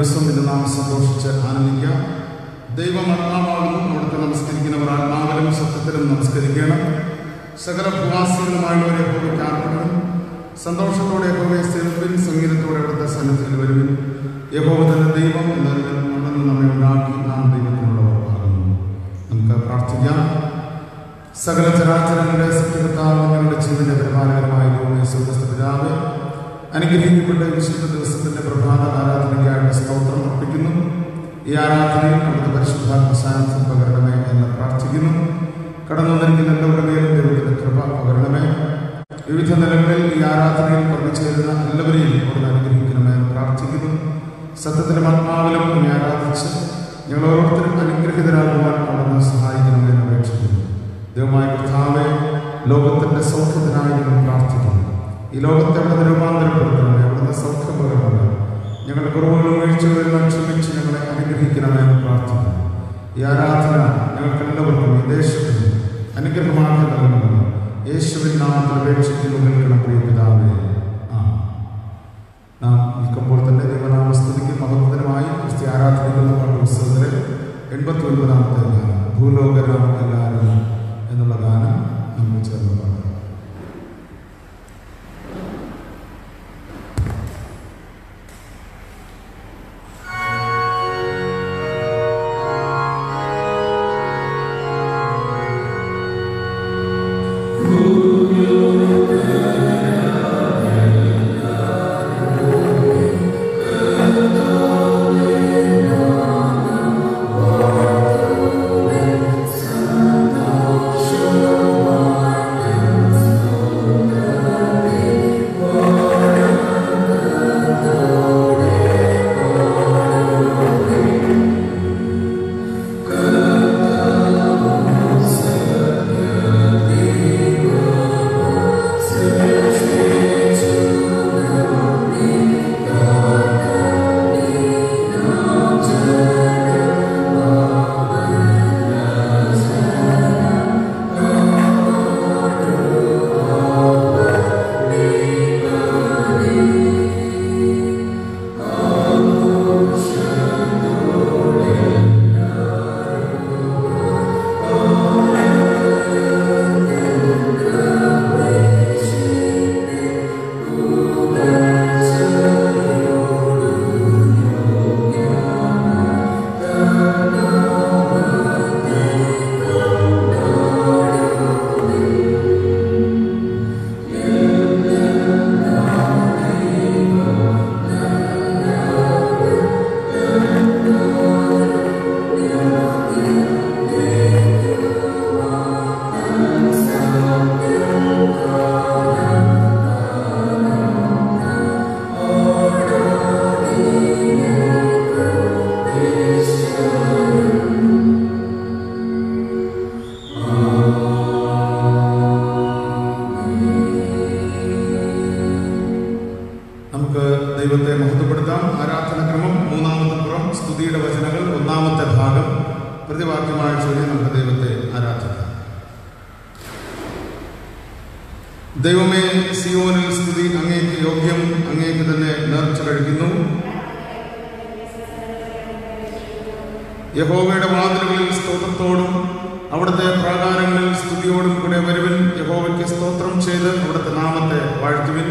ദിവസം ഇത് നാം സന്തോഷിച്ച് ആനന്ദിക്കാം. ദൈവം ആത്മാവാകുന്നു. അവിടുത്തെ നമസ്കരിക്കുന്നവർ ആത്മാവിലും സത്യത്തിലും നമസ്കരിക്കണം. സകല ഭൂവാസികളുമായുള്ളവരെ യഹോവയ്ക്ക് ആർപ്പിക്കണം. സന്തോഷത്തോടെ യഹോവയെ സേവിപ്പിൻ. സംഗീതത്തോടെ അവിടുത്തെ സന്നിധിയിൽ വരുവിൻ. യഹോവ തന്നെ ദൈവം എന്നതിൽ നടന്ന് നമ്മെ ഉണ്ടാക്കി നാം ദൈവത്തിനുള്ളവർ ആകുന്നു. നമുക്ക് പ്രാർത്ഥിക്കാം. സകല ചരാചരങ്ങളുടെ സത്യകർത്താവ്, ഞങ്ങളുടെ ജീവന്റെ പരിപാലകരമായ ദൈവമേ, സ്വർഗ്ഗസ്ഥ പിതാവേ, അനുഗ്രഹിക്കപ്പെട്ട വിശുദ്ധ ദിവസത്തിന്റെ പ്രഭാത ആരാധനയ്ക്കായിട്ട് സ്തോത്രം അർപ്പിക്കുന്നു. ഈ ആരാധനയിൽ അവിടുത്തെ പരിശുദ്ധാത്മ സാന്നിധ്യം പകരണമേ എന്ന് പ്രാർത്ഥിക്കുന്നു. കടന്നു വന്നിരിക്കുന്ന എല്ലാവരുടെ മേലും ദൈവത്തിന്റെ കൃപ പകരണമേ. വിവിധ നിലകളിൽ ഈ ആരാധനയിൽ പങ്കുചേരുന്ന എല്ലാവരെയും അവിടുന്ന് അനുഗ്രഹിക്കണമേ എന്ന് പ്രാർത്ഥിക്കുന്നു. സത്യത്തിലും ആത്മാവിലും നമ്മെ ആരാധിച്ച് ഞങ്ങൾ ഓരോരുത്തരും അനുഗ്രഹിതരാകുവാൻ അവിടുന്ന് സഹായിക്കണമേ എന്ന് അപേക്ഷിക്കുന്നു. ദൈവമായ കർത്താവേ, ലോകത്തിന്റെ സൗഖ്യത്തിനായി ഞങ്ങൾ പ്രാർത്ഥിക്കുന്നു. ഈ ലോകത്തെ അവിടുന്ന് രൂപാന്തരപ്പെടുത്തണമേ, അവിടുന്ന് സൗഖ്യം പകരണമേ. ഞങ്ങളുടെ കുറവുകളും വീഴ്ചകളെല്ലാം ക്ഷമിച്ച് ഞങ്ങളെ അനുഗ്രഹിക്കണമേ എന്ന് പ്രാർത്ഥിക്കുന്നു. ഈ ആരാധന ഞങ്ങൾക്ക് എല്ലാവർക്കും ഈ ദേശത്തിന് അനുഗ്രഹമാക്കി നൽകണമെന്ന് യേശുവിൻ നാമത്തിൽ അപേക്ഷിക്കുന്നു. കേൾക്കണം പ്രിയ പിതാവേ. നാം നിൽക്കുമ്പോൾ തന്നെ ദൈവനാമസ്തുതിക്ക് മഹത്വപരമായി ക്രിസ്ത്യ ആരാധനകളുടെ പുസ്തകത്തിലെ 89-ാമത്തെ ഗാനം ഭൂലോകരാം എല്ലാവരും എന്നുള്ള ഗാനം നമ്മൾ ചേർന്ന് പാടാം. ദൈവത്തെ മഹത്വപ്പെടുത്താം. ആരാധനക്രമം 3-ാമത്തെ പുറം സ്തുതിയുടെ വചനങ്ങൾ 1-ാമത്തെ ഭാഗം പ്രതിവാക്യമായി ചൊല്ലി നമുക്ക് ദൈവത്തെ ആരാധിക്കാം. ദൈവമേ, സിയോനിൽ സ്തുതി അങ്ങേക്ക് യോഗ്യം, അങ്ങേക്ക് തന്നെ നേർച്ച കഴിക്കുന്നു. യഹോവയുടെ വാതിലുകളിൽ സ്തോത്രത്തോടും അവിടുത്തെ പ്രാകാരങ്ങളിൽ സ്തുതിയോടും കൂടെ വരുവിൻ. യഹോവയ്ക്ക് സ്തോത്രം ചെയ്ത് അവിടുത്തെ നാമത്തെ വാഴ്ത്തുവിൻ.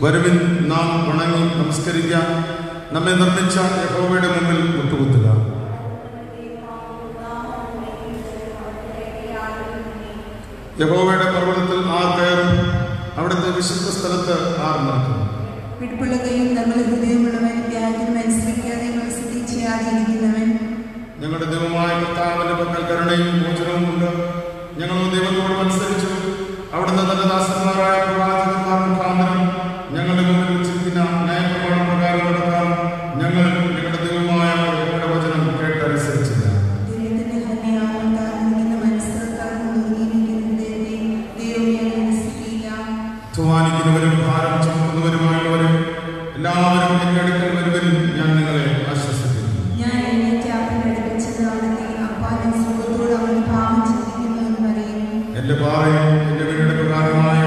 വരുവിൻ, നാം വണങ്ങി നമസ്കരിക്കാം. നമ്മെ നിർമ്മിച്ച യഹോവയുടെ മുമ്പിൽ മുട്ടുകുത്തുക. യഹോവയുടെ പർവ്വതത്തിൽ ആർ കയറും? അവിടുത്തെ വിശുദ്ധ സ്ഥലത്ത് ആർ നടക്കും? വിട്ടുകൊള്ളുകയും നമ്മുടെ ഹൃദയമുള്ളവൻ യാതൊന്നുമനുസരിക്കാതെ സ്ഥിതി ചെയ്യാതിരിക്കുന്നവൻ. ഞങ്ങളുടെ ദൈവമായ കർത്താവിന്റെ പക്കൽ കരുണയും മോചനവും ഉണ്ട്. ഞങ്ങൾ ദൈവത്തോട് മത്സരിച്ചു. അവിടുന്ന് തന്റെ ദാസന്മാരായ പ്രവാചകന്മാർ മുഖാന്തരം ഞങ്ങളുടെ മുമ്പിൽ വെച്ചിരിക്കുന്ന ന്യായപ്രമാണം പ്രകാരം നടക്കാൻ ഞങ്ങൾ ഞങ്ങളുടെ ദൈവമായ യഹോവയുടെ വചനം കേട്ടനുസരിച്ചില്ല. ധ്വാനിക്കുന്നവരും ഭാരം ചുമക്കുന്നവരുമായുള്ളവരും എല്ലാവരും എന്റെ അടുക്കൽ വരുവരും, ഞാൻ നിങ്ങളെ ആശ്വസിപ്പിക്കുന്നു. എന്റെ പാറയും എന്റെ വീടിന്റെ പ്രകാരമായ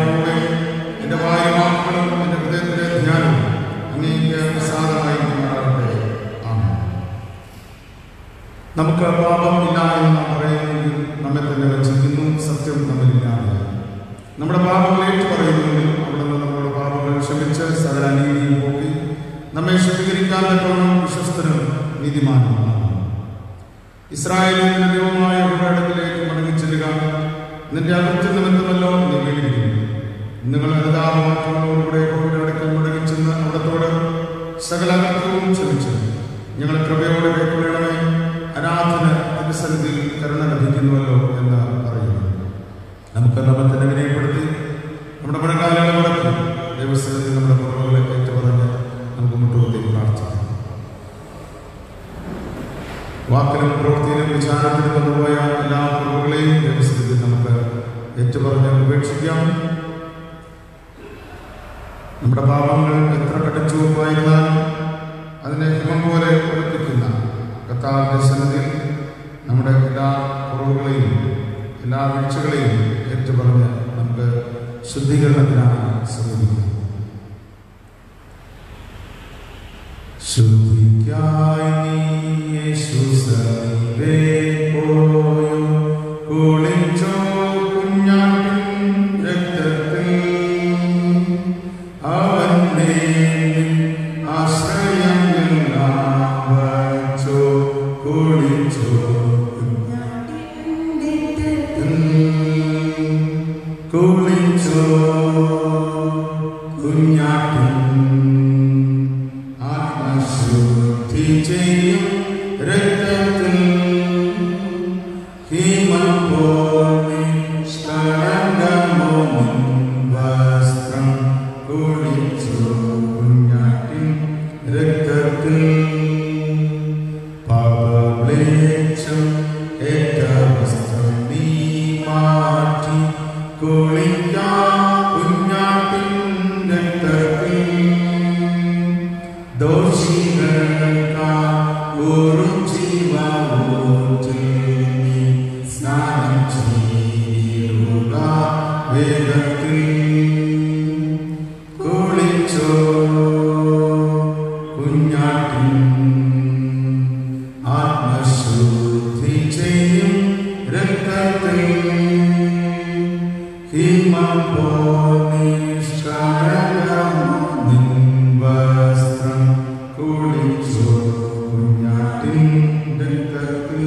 ഇസ്രായേലിന്റെ ദൈവമായ യഹോവയിലേക്ക് മടങ്ങിച്ചെല്ലുക. നിന്റെ അകൃത്യ നിമിത്തമല്ലോ നീ വീണിരിക്കുന്നു. നിങ്ങൾ അനുതാപമാറ്റങ്ങളോടുകൂടെ യഹോവയുടെ അടുക്കൽ മടങ്ങിച്ചെന്ന് അവിടത്തോട് സകല അകൃത്യവും ക്ഷമിച്ചു ഞങ്ങൾ കൃപയോടെ കൈക്കൊള്ളണമേ. അനാഥന് നിന്റെ സന്നിധിയിൽ കരുണ ലഭിക്കുന്നുവല്ലോ എന്ന് പറയുന്നു. നമുക്ക് നമ്മെ തന്നെ വിനയപ്പെടുത്തി നമ്മുടെ മുഴങ്കാലുകളെ മുടക്കി ദൈവസ്ഥലത്തിൽ നമ്മുടെ കുറവുകളെ ഏറ്റുപറഞ്ഞ് നമുക്ക് മുട്ടുകുത്തി പ്രാർത്ഥിക്കാം. വാക്കിലും പ്രവൃത്തിയിലും വിചാരത്തിലും വന്നുപോയ എല്ലാ കുറവുകളെയും ദൈവസ്ഥലത്തിൽ നമുക്ക് ഏറ്റുപറഞ്ഞ് ഉപേക്ഷിക്കാം. നമ്മുടെ പാപങ്ങൾ എത്ര കടിച്ചുവപ്പായിരുന്നാലും അതിനെ ഹിമം പോലെ ഒളിപ്പിക്കുന്ന കർത്താവിന്റെ സന്നിധിയിൽ നമ്മുടെ എല്ലാ കുറവുകളെയും എല്ലാ വീഴ്ചകളെയും ഏറ്റുപറഞ്ഞ് നമുക്ക് ശുദ്ധീകരണത്തിനാണ് ശ്രമിക്കുന്നത്. ശുദ്ധിക്കായി യേശു സമീപേ പോയോ കുളിച്ചോ കുഞ്ഞാട്ടിൻ രക്തത്തിൽ അവന്റെ ആശ്രയം എല്ലാം വച്ചോ കുളിച്ചോ കുളിച്ചോ കുഞ്ഞാട്ടിൻ ആത്മശുദ്ധി ചെയ്യും രക്തത്തിൽ ഹിമം പോലെ കളങ്കമോ വസ്ത്രം കുളിച്ചോ കുഞ്ഞാട്ടിൻ രക്തത്തിൽ പാപക്ലേശം ഏറ്റ വസ്ത്രം നീ മാറ്റി കുളിക്കാം കുഞ്ഞാട്ടിൻ രക്തത്തിൽ ദോഷികൾക്കും ജീവത്തിൽ നീ സ്നാനം ചെയ്യുക വേഗത്തിൽ കുളിച്ചോ കുഞ്ഞാട്ടിൻ ആത്മശുദ്ധി ചെയ്യും രക്തത്തിൽ ഹിമം പോലെ നിൻ വസ്ത്രം കുളിച്ചോ കുഞ്ഞാട്ടിൻ രക്തത്തിൽ.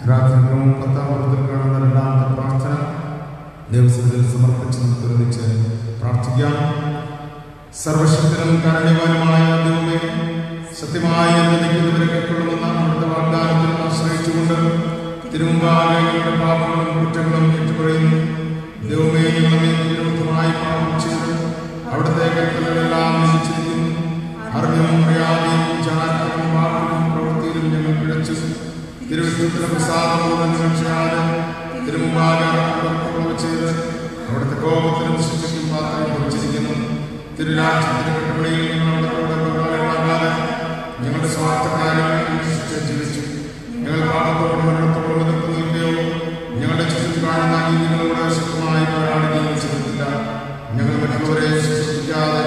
രാത്രിക്രമം 10-ാം വൃത്തത്തിൽ കാണുന്ന രണ്ടാമത്തെ പ്രാർത്ഥന ദൈവസന്നിധിയിൽ സമർപ്പിച്ച് നമുക്ക് ഒരുമിച്ച് പ്രാർത്ഥിക്കാം. സർവശക്തനും കാരുണ്യവാനുമായ ദൈവമേ, സത്യമായി നിൽക്കുന്നവരെ കൈക്കൊള്ളുമെന്ന അവിടുത്തെ വാഗ്ദാനത്തിൽ ആശ്രയിച്ചുകൊണ്ട് തിരുമുമ്പാകെ ഞങ്ങളുടെ പാപങ്ങളും കുറ്റങ്ങളും ഏറ്റുപറയുന്നു. ദൈവമേ, ഞങ്ങളെ വിരുദ്ധമായി പാപം ചെയ്ത് അവിടുത്തെ കൽപ്പനകളെല്ലാം ലംഘിച്ചിരിക്കുന്നു. അറിഞ്ഞും അറിയാതെയും വിചാരത്തിലും വാക്കിലും പ്രവൃത്തിയിലും ഞങ്ങൾ പിഴച്ചു. തിരുവിഷ്ണുത്തിലെ പ്രസാദപൂർവ്വം രക്ഷയാതെ തിരുമുമ്പാകെ കുറവ് ചെയ്ത് അവിടുത്തെ കോപത്തിനും ശിക്ഷയ്ക്കും പാത്രം കുറിച്ചിരിക്കുന്നു. തിരുരാജ്യത്തിന്റെ കെട്ടുപടിയിൽ ഞങ്ങൾ അവിടുത്തെ പങ്കാളികളാകാതെ ഞങ്ങളുടെ സ്വാർത്ഥ കാര്യങ്ങളിൽ ജീവിച്ചു. ഞങ്ങൾ പാപത്തോടും മരണത്തോടും എതിർത്ത് നിൽക്കുകയോ ഞങ്ങളുടെ ചുറ്റും കാണുന്ന നീതികളോട് ശക്തമായി പോരാടുകയും ചെയ്തിട്ടില്ല. ഞങ്ങൾ മറ്റുള്ളവരെ ശുശ്രൂഷിക്കാതെ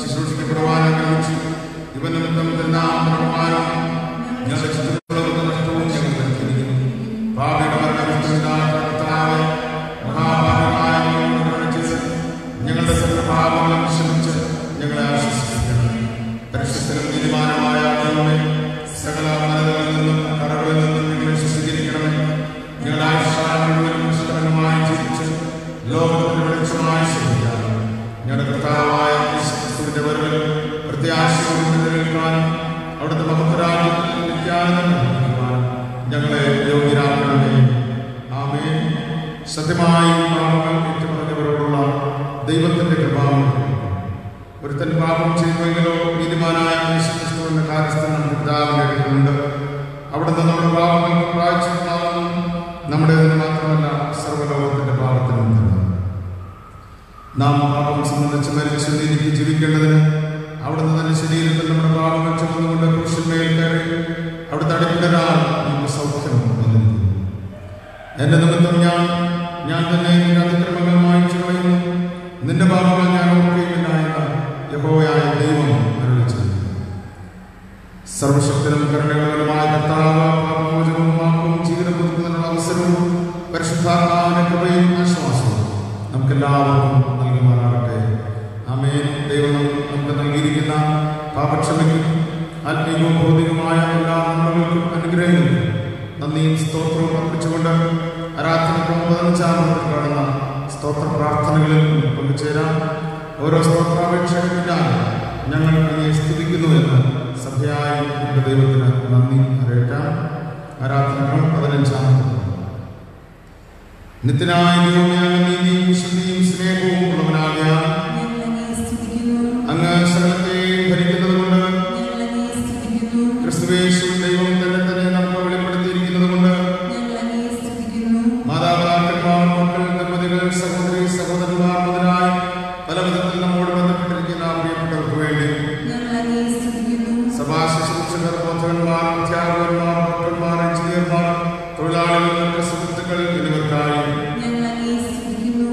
ശുശ്രൂഷിക്കപ്പെടുവാൻ ആഗ്രഹിച്ചു. ഇവനിമിത്തം എല്ലാം പ്രമാണം ഞങ്ങളുടെ ചുറ്റുമുള്ളവർക്ക് നഷ്ടവും ഞങ്ങൾ വരുത്തിയിരിക്കുന്നു. പാപിയുടെ മരണമില്ലാത്ത കർത്താവേ, മഹാപാപികളായ ഞങ്ങളോട് ചെയ്ത് ഞങ്ങളുടെ സകല പാപങ്ങളും ക്ഷമിച്ച് ഞങ്ങളെ ആശ്വസിപ്പിക്കണം. പരിശുദ്ധനും നീതിമാനുമായ ദൈവമേ, സകല മലകളിൽ നിന്നും കടകളിൽ നിന്നും ഞങ്ങളെ ശുദ്ധീകരിക്കണമേ. ഞങ്ങളുടെ ആയുഷ്കാലങ്ങളിലും നിഷ്കളങ്കമായി ജീവിച്ച് ലോകത്തിന്റെ വെളിച്ചമായി ശ്രമിക്കാം. ഞങ്ങളുടെ കർത്താവായ യേശുക്രിസ്തുവിന്റെ വരവിൽ പ്രത്യാശയോടെ നിലനിൽക്കാനും അവിടുത്തെ മഹത്വരാജ്യത്തിൽ നിത്യാനന്ദം ഞങ്ങളെ യോഗ്യരാക്കണമേ. ആമേൻ. സത്യമായി പാപങ്ങൾ ഏറ്റുപറഞ്ഞവരോടുള്ള ദൈവത്തിന്റെ കൃപാവനം. ഒരുത്തൻ പാപം ചെയ്യുമെങ്കിലോ നീതിമാനായ യേശുക്രിസ്തുവിന്റെ കാര്യസ്ഥനം പിതാവിന്റെ അടുക്കലുണ്ട്. അവിടുന്ന് നമ്മുടെ പാപങ്ങൾക്ക് പ്രായശ്ചിത്തമാകുന്നു. നമ്മുടേതിന് മാത്രമല്ല, സർവ്വലോകത്തിന്റെ പാപത്തിനും തന്നെ. നാം പാപം സംബന്ധിച്ച് മരിച്ച് നീതിക്ക് ജീവിക്കേണ്ടതിന് അവിടുന്ന് തന്നെ ശരീരത്തിൽ നമ്മുടെ പാപങ്ങൾ ചുമന്നുകൊണ്ട് ക്രൂശിന്മേൽ കയറി അവിടുത്തെ അടിപ്പിടരാൽ നമുക്ക് സൗഖ്യം വന്നിരിക്കുന്നു. എന്റെ നിമിത്തം ഞാൻ തന്നെ നിന്റെ അതിക്രമങ്ങൾ മായ്ച്ചു കളയുന്നു. നിന്റെ പാപങ്ങൾ ഞാൻ ഓർക്കുകയില്ല എന്ന് യഹോവയായ ദൈവം അരുളിച്ചെയ്യുന്നു. സർവശക്തനും കരുണയുള്ളവനുമായ കർത്താവ് പാപമോചനവും മാപ്പും ജീവിതം പുതുക്കുന്നതിനുള്ള അവസരവും പരിശുദ്ധാത്മാവിന്റെ കൃപയും ആശ്വാസവും നമുക്കെല്ലാവർക്കും നൽകുമാറാകട്ടെ. ആമേൻ. ദൈവം നമുക്ക് നൽകിയിരിക്കുന്ന പാപക്ഷമയ്ക്കും ആത്മീയവും ഭൗതികമായ എല്ലാ നന്ദിയും സ്തോത്രവും അർപ്പിച്ചുകൊണ്ട് ആരാധനയ്ക്ക് 15 കാണുന്ന സ്തോത്ര പ്രാർത്ഥനകളിൽ പങ്കുചേരാം. ഓരോ സ്തോത്രാപേക്ഷയും പിന്നാലെ ഞങ്ങൾ അങ്ങയെ സ്തുതിക്കുന്നു എന്ന് സഭയായി നമ്മുടെ ദൈവത്തിന് നന്ദി അറിയിക്കാം. ആരാധനകൾ 15. നിത്യനായ ദൈവമേ, അങ്ങ് നീതിയും വിശുദ്ധിയും സ്നേഹവും ഉള്ളവനാകിയാൽ അങ്ങ് സകലത്തെയും ഭരിക്കുന്നത് കൊണ്ട് ക്രിസ്തുയേശു ദൈവം തന്നെ തന്നെ നമുക്ക് വെളിപ്പെടുത്തിയിരിക്കുന്നത് കൊണ്ട് മാതാപിതാക്കന്മാർ, മക്കൾ, ദമ്പതികൾ, സഹോദരി സഹോദരന്മാർ മുതലായി പല വിധത്തിൽ നമ്മോട് ബന്ധപ്പെട്ടിരിക്കുന്ന പ്രിയപ്പെട്ടവർക്ക് വേണ്ടി സഭാ ശുശ്രൂഷകർ, ബോധകന്മാർ, അധ്യാപകന്മാർ, ഡോക്ടർമാർ, എഞ്ചിനീയർമാർ, തൊഴിലാളികൾ, മറ്റ് സുഹൃത്തുക്കൾ എന്നിവർക്കായി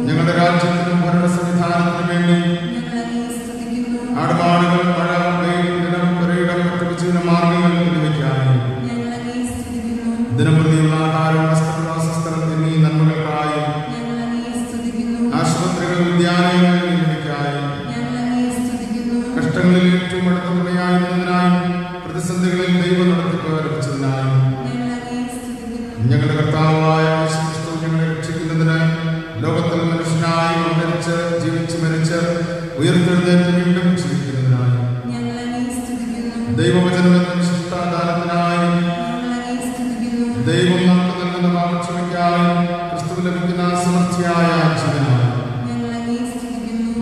ഞങ്ങളുടെ രാജ്യത്തിനും ഭരണ സംവിധാനത്തിനു വേണ്ടി ആടുമാടുകൾ, മഴ, വെയിൽ, ദിനം, പുരയിടം, മറ്റു ഉപജീവന മാർഗങ്ങൾ എന്നിവയ്ക്കായി ദിനംപ്രതിയുള്ള ആഹാരം, വസ്ത്രം, വാസസ്ഥലം എന്നീ നന്മകൾക്കായി ആശുപത്രികൾ, വിദ്യാലയങ്ങൾ എന്നിവയ്ക്കായി കഷ്ടങ്ങളിൽ ഏറ്റവും അടുത്ത തുണയായിരുന്നതിനായി പ്രതിസന്ധികളിൽ ദൈവം നടത്തിപ്പ് ലഭിച്ചതിനായി ഞങ്ങളുടെ കർത്താവായ യേശുക്രിസ്തു ഞങ്ങളെ രക്ഷിക്കുന്നതിന് ലോകത്തിൽ മനുഷ്യനായി അവതരിച്ച് ജീവിച്ച് മരിച്ച് ഉയർത്തെഴുന്നേറ്റ് വീണ്ടും ജീവിക്കുന്നതിനായി ദൈവവചനമെന്ന വിശിഷ്ടാദാനത്തിനായി ദൈവം നമുക്ക് നൽകുന്ന പാപക്ഷമയ്ക്കായി ക്രിസ്തു ലഭിക്കുന്ന സമൃദ്ധിയായ ജീവനായി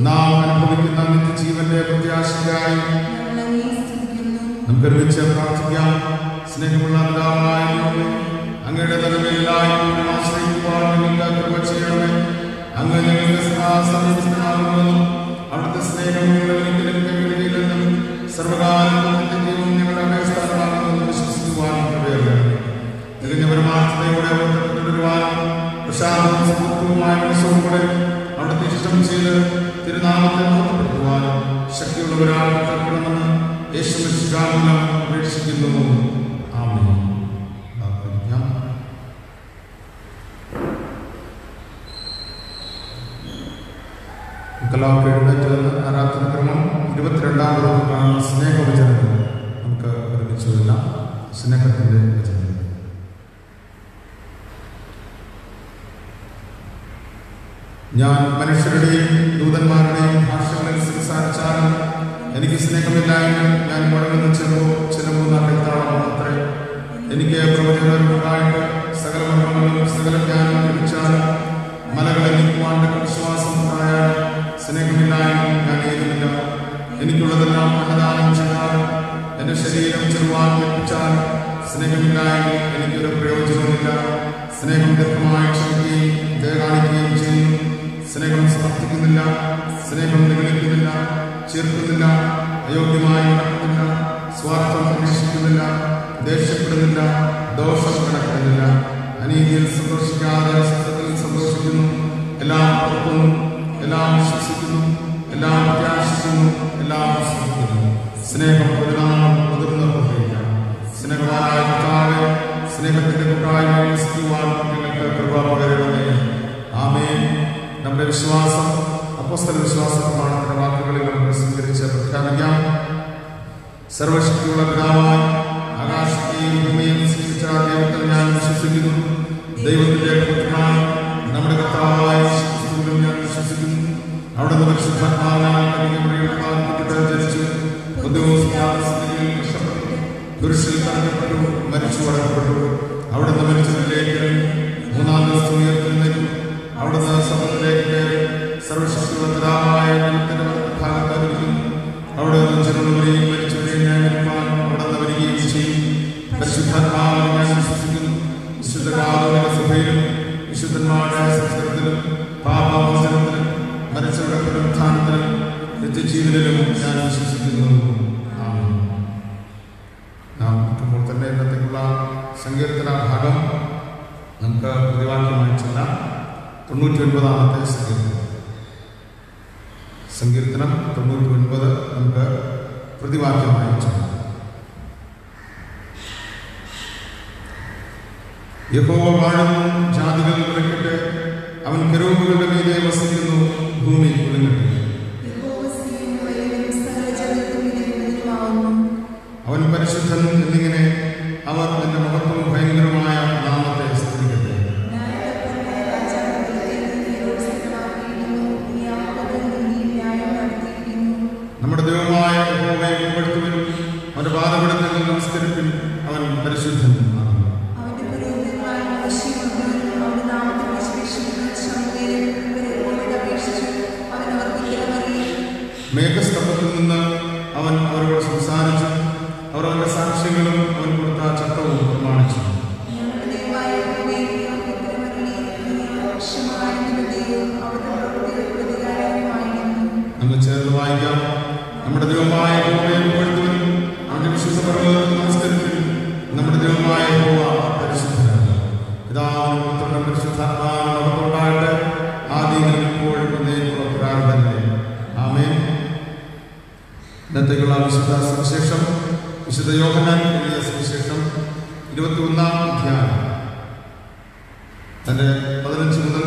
നാം അനുഭവിക്കുന്ന നിത്യജീവന്റെ പ്രത്യാശയ്ക്കായി നമുക്ക് ഒരുമിച്ച് പ്രാർത്ഥിക്കാം. സ്നേഹമുള്ള പിതാവായ ദൈവമേ, അങ്ങയുടെ നന്മയിലായി ആശ്രയിക്കുവാൻ ഞങ്ങൾക്ക് കൃപ ചെയ്യണമേ. അങ്ങ് ഞങ്ങൾക്ക് സമീപസ്ഥനാകുമെന്നും അവിടുത്തെ സ്നേഹം ഞങ്ങളെ ഒരിക്കലും കൈവിടുകയില്ലെന്നും സർവകാലത്തും നിത്യജീവൻ ഞങ്ങളുടെ അഭയസ്ഥാനമാകുമെന്നും വിശ്വസിക്കുവാൻ കൃപയരുളണമേ. തികഞ്ഞ പരമാർത്ഥതയോടെ അവിടുത്തെ പിന്തുടരുവാനും പ്രശാന്തവും സമൃദ്ധവുമായ മനസ്സോടുകൂടെ അവിടുത്തെ ഇഷ്ടം ചെയ്ത് തിരുനാമത്തെ മഹത്വപ്പെടുത്തുവാനും ശക്തിയുള്ളവരാൽ കേൾക്കണമെന്ന് യേശുക്രിസ്തുവിൽ അപേക്ഷിക്കുന്നു. ആമേൻ. ആരാധനക്രമം 22-ാമത് കാണുന്ന സ്നേഹവചനങ്ങൾ നമുക്ക് ഒരുമിച്ച് എല്ലാം സ്നേഹത്തിൻ്റെ വചനങ്ങൾ. ഞാൻ മനുഷ്യരുടെയും ദൂതന്മാരുടെയും ഭാഷകളിൽ സംസാരിച്ചാലും എനിക്ക് സ്നേഹമില്ലായെങ്കിൽ ഞാൻ മുഴങ്ങുന്ന ചിലവോ നടത്താളം അത്രേ. എനിക്ക് പ്രവചനങ്ങളുണ്ടായിട്ട് സകല മർമ്മങ്ങളും സകല ജ്ഞാനം ലഭിച്ചാലും മലകളെ നീക്കുവാണ്ട് വിശ്വാസം ഉണ്ടായാൽ സ്നേഹമില്ലായെങ്കിൽ ഞാൻ ഏതുമില്ല. എനിക്കുള്ളതെല്ലാം അന്നദാനം ചെയ്താലും എൻ്റെ ശരീരം ചെറുവാൻ ലഭിച്ചാൽ സ്നേഹമില്ലായെങ്കിൽ എനിക്കൊരു പ്രയോജനവുമില്ല. സ്നേഹം ദീർഘമായി ക്ഷമിക്കുകയും ദയ കാണിക്കുകയും ചെയ്യുന്നു. സ്നേഹം സമർത്ഥിക്കുന്നില്ല, സ്നേഹം നിഗളിക്കുന്നില്ല, ചേർക്കുന്നില്ല, അയോഗ്യമായി നടക്കുന്നില്ല, സ്വാർത്ഥം അന്വേഷിക്കുന്നില്ല, ദേഷ്യപ്പെടുന്നില്ല, ദോഷം കണക്കിടുന്നില്ല, അനീതിയിൽ സന്തോഷിക്കാതെ സത്യത്തിൽ സന്തോഷിക്കുന്നു, എല്ലാം ഓർക്കുന്നു, എല്ലാം വിശ്വസിക്കുന്നു, എല്ലാം പ്രത്യാശിക്കുന്നു, എല്ലാം സ്നേഹിക്കുന്നു. സ്നേഹം ഒരു നാളും മുതിർന്നു പോവുകയില്ല. സ്നേഹവാനായ കർത്താവേ, സ്നേഹത്തിന്റെ കൂട്ടായ്മയിൽ വസിക്കുവാൻ നിങ്ങൾക്ക് കൃപ പകരണമേ. ആമേൻ. നമ്മുടെ വിശ്വാസം അപ്പോസ്തല വിശ്വാസ പ്രമാണത്തിന്റെ വാക്കുകളിൽ നമുക്ക് സ്വീകരിച്ച് പ്രഖ്യാപിക്കാം. സർവശക്തിയുള്ള പിതാവായി ആകാശത്തെയും ഭൂമിയെയും സൃഷ്ടിച്ച ദൈവത്തിൽ ഞാൻ വിശ്വസിക്കുന്നു. ദൈവത്തിന്റെ പുത്രനായ നമ്മുടെ കർത്താവായ യേശുക്രിസ്തുവിലും ഞാൻ വിശ്വസിക്കുന്നു. അവിടുന്ന് പരിശുദ്ധാത്മാവിനാൽ ജനിച്ചു, പുരുഷനിൽ തറക്കപ്പെട്ടു, മരിച്ചു അടക്കപ്പെട്ടു. അവിടുന്ന് മരിച്ചവരിലേക്ക് 3-ാം ദിവസം ഉയർത്തെഴുന്നേറ്റു. അവിടുന്ന് സമുദ്രത്തിലേക്ക് സർവശക്തിയുള്ള പിതാവായ ദൈവത്തിന്റെ ഭാഗത്തായിരിക്കുന്നു. അവിടെ ജനമുള്ളവരെയും മരിച്ചവരെയും ന്യായീകരിപ്പാൻ അവിടുന്ന് വരികയും ചെയ്യും. പരിശുദ്ധാത്മാവിൽ ഞാൻ വിശ്വസിക്കുന്നു. വിശുദ്ധ കാതോലിക സഭയിലും വിശുദ്ധന്മാരുടെ സംസ്കരണത്തിലും പാപമോചനത്തിലും മരിച്ചവരുടെ പുനരുത്ഥാനത്തിലും നിത്യജീവനിലും ഞാൻ വിശ്വസിക്കുന്നു. നാം ഇപ്പോൾ തന്നെ ഇന്നത്തേക്കുള്ള സങ്കീർത്തന ഭാഗം നമുക്ക് പ്രതിവാക്യമായി ചൊല്ലാം. 99-ാമത്തെ സങ്കീർത്തനം 99 നമുക്ക് പ്രതിവാക്യമായി ചൊല്ലാം. യഹോവ വാഴുന്നു, ജാതികൾ വിളിക്കട്ടെ, അവൻ കെരൂബുകളുടെ മീതെ വസിക്കുന്നു, ഭൂമി കുലുങ്ങട്ടെ. അവൻ പരിശുദ്ധൻ എന്നിങ്ങനെ അവർ നിന്റെ മഹത്വവും ഭയങ്കരമായ മേഘസ്തംഭത്തിൽ നിന്ന് അവൻ അവരോട് സംസാരിച്ചു. അവർ അവന്റെ സാക്ഷ്യങ്ങളും അവൻ കൊടുത്ത ചട്ടവും പ്രമാണിച്ചു. നമ്മൾ ചേർന്ന് വായിക്കാം. നമ്മുടെ ദൈവമായ യഹോവയെ പുകഴ്ത്തുവിൻ, അവന്റെ വിശുദ്ധപർവ്വതത്തിൽ നമസ്കരിപ്പിൻ. നമ്മുടെ ദൈവമായ യഹോവ പരിശുദ്ധനാണ്. പിതാവിനും പുത്രനും പരിശുദ്ധാത്മാവിനും മഹത്വമുണ്ടാകട്ടെ, ആദിയിലും ഇപ്പോഴും എന്നേക്കുമുള്ള പ്രാർത്ഥന. ആമേൻ. ഇന്നത്തേക്കുള്ള വിശുദ്ധ സുവിശേഷം വിശുദ്ധ യോഹന്നാൻ എഴുതിയ സുവിശേഷം 21-ാം അധ്യായം തന്റെ 15 മുതൽ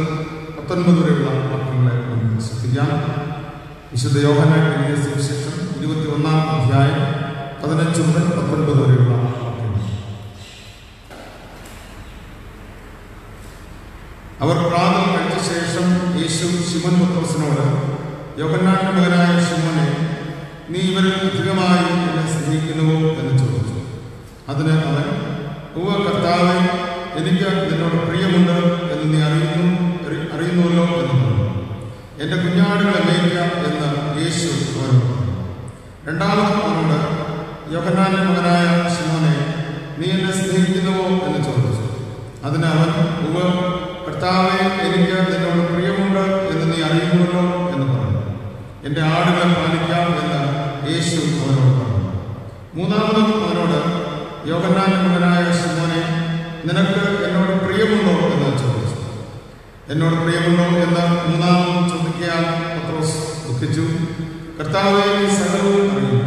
19 വരെയുള്ള വാക്യങ്ങളെ നമുക്ക് ശ്രദ്ധിക്കാം. വിശുദ്ധ യോഹന്നാൻ എഴുതിയ സുവിശേഷം 21-ാം അധ്യായം 15 മുതൽ 19 വരെയുള്ള വാക്യങ്ങൾ. അവർ പ്രാതൽ കഴിച്ച ശേഷം യേശു ശിമോൻ പത്രോസിനോട്, യോഹന്നാന്റെ മകനായ ശിമോനെ, നീ ഇവരിൽ അധികമായി എന്നെ സ്നേഹിക്കുന്നുവോ എന്ന് ചോദിച്ചു. അതിന് അവൻ, ഉവ്വ് കർത്താവേ, എനിക്ക് നിന്നോട് പ്രിയമുണ്ട് എന്ന് നീ അറിയുന്നുവല്ലോ എന്ന് പറഞ്ഞു. എൻ്റെ കുഞ്ഞാടുകളെ മേയ്ക്ക എന്ന് യേശു അവനോട് പറഞ്ഞു. രണ്ടാമതും അവനോട്, യോഹന്നാന്റെ മകനായ ശിമോനെ, നീ എന്നെ സ്നേഹിക്കുന്നുവോ എന്ന് ചോദിച്ചു. അതിന് അവൻ, ഉവ്വ് കർത്താവേ, എനിക്ക് നിന്നോട് പ്രിയമുണ്ട് എന്ന് നീ അറിയുന്നുവല്ലോ എന്ന് പറഞ്ഞു. എൻ്റെ ആടുകളെ പാലിക്കാം എന്ന് യേശു അവനോട് പറഞ്ഞു. മൂന്നാമതും അവനോട്, യോഹന്നാന്റെ മകനായ ശിമോനെ, നിനക്ക് എന്നോട് പ്രിയമുണ്ടോ എന്ന് ചോദിച്ചു. എന്നോട് പ്രിയമുണ്ടോ എന്ന് മൂന്നാമതും ചോദിക്കാൻ പത്രോസ് ദുഃഖിച്ചു. കർത്താവേ, നീ സകലവും അറിയുന്നു,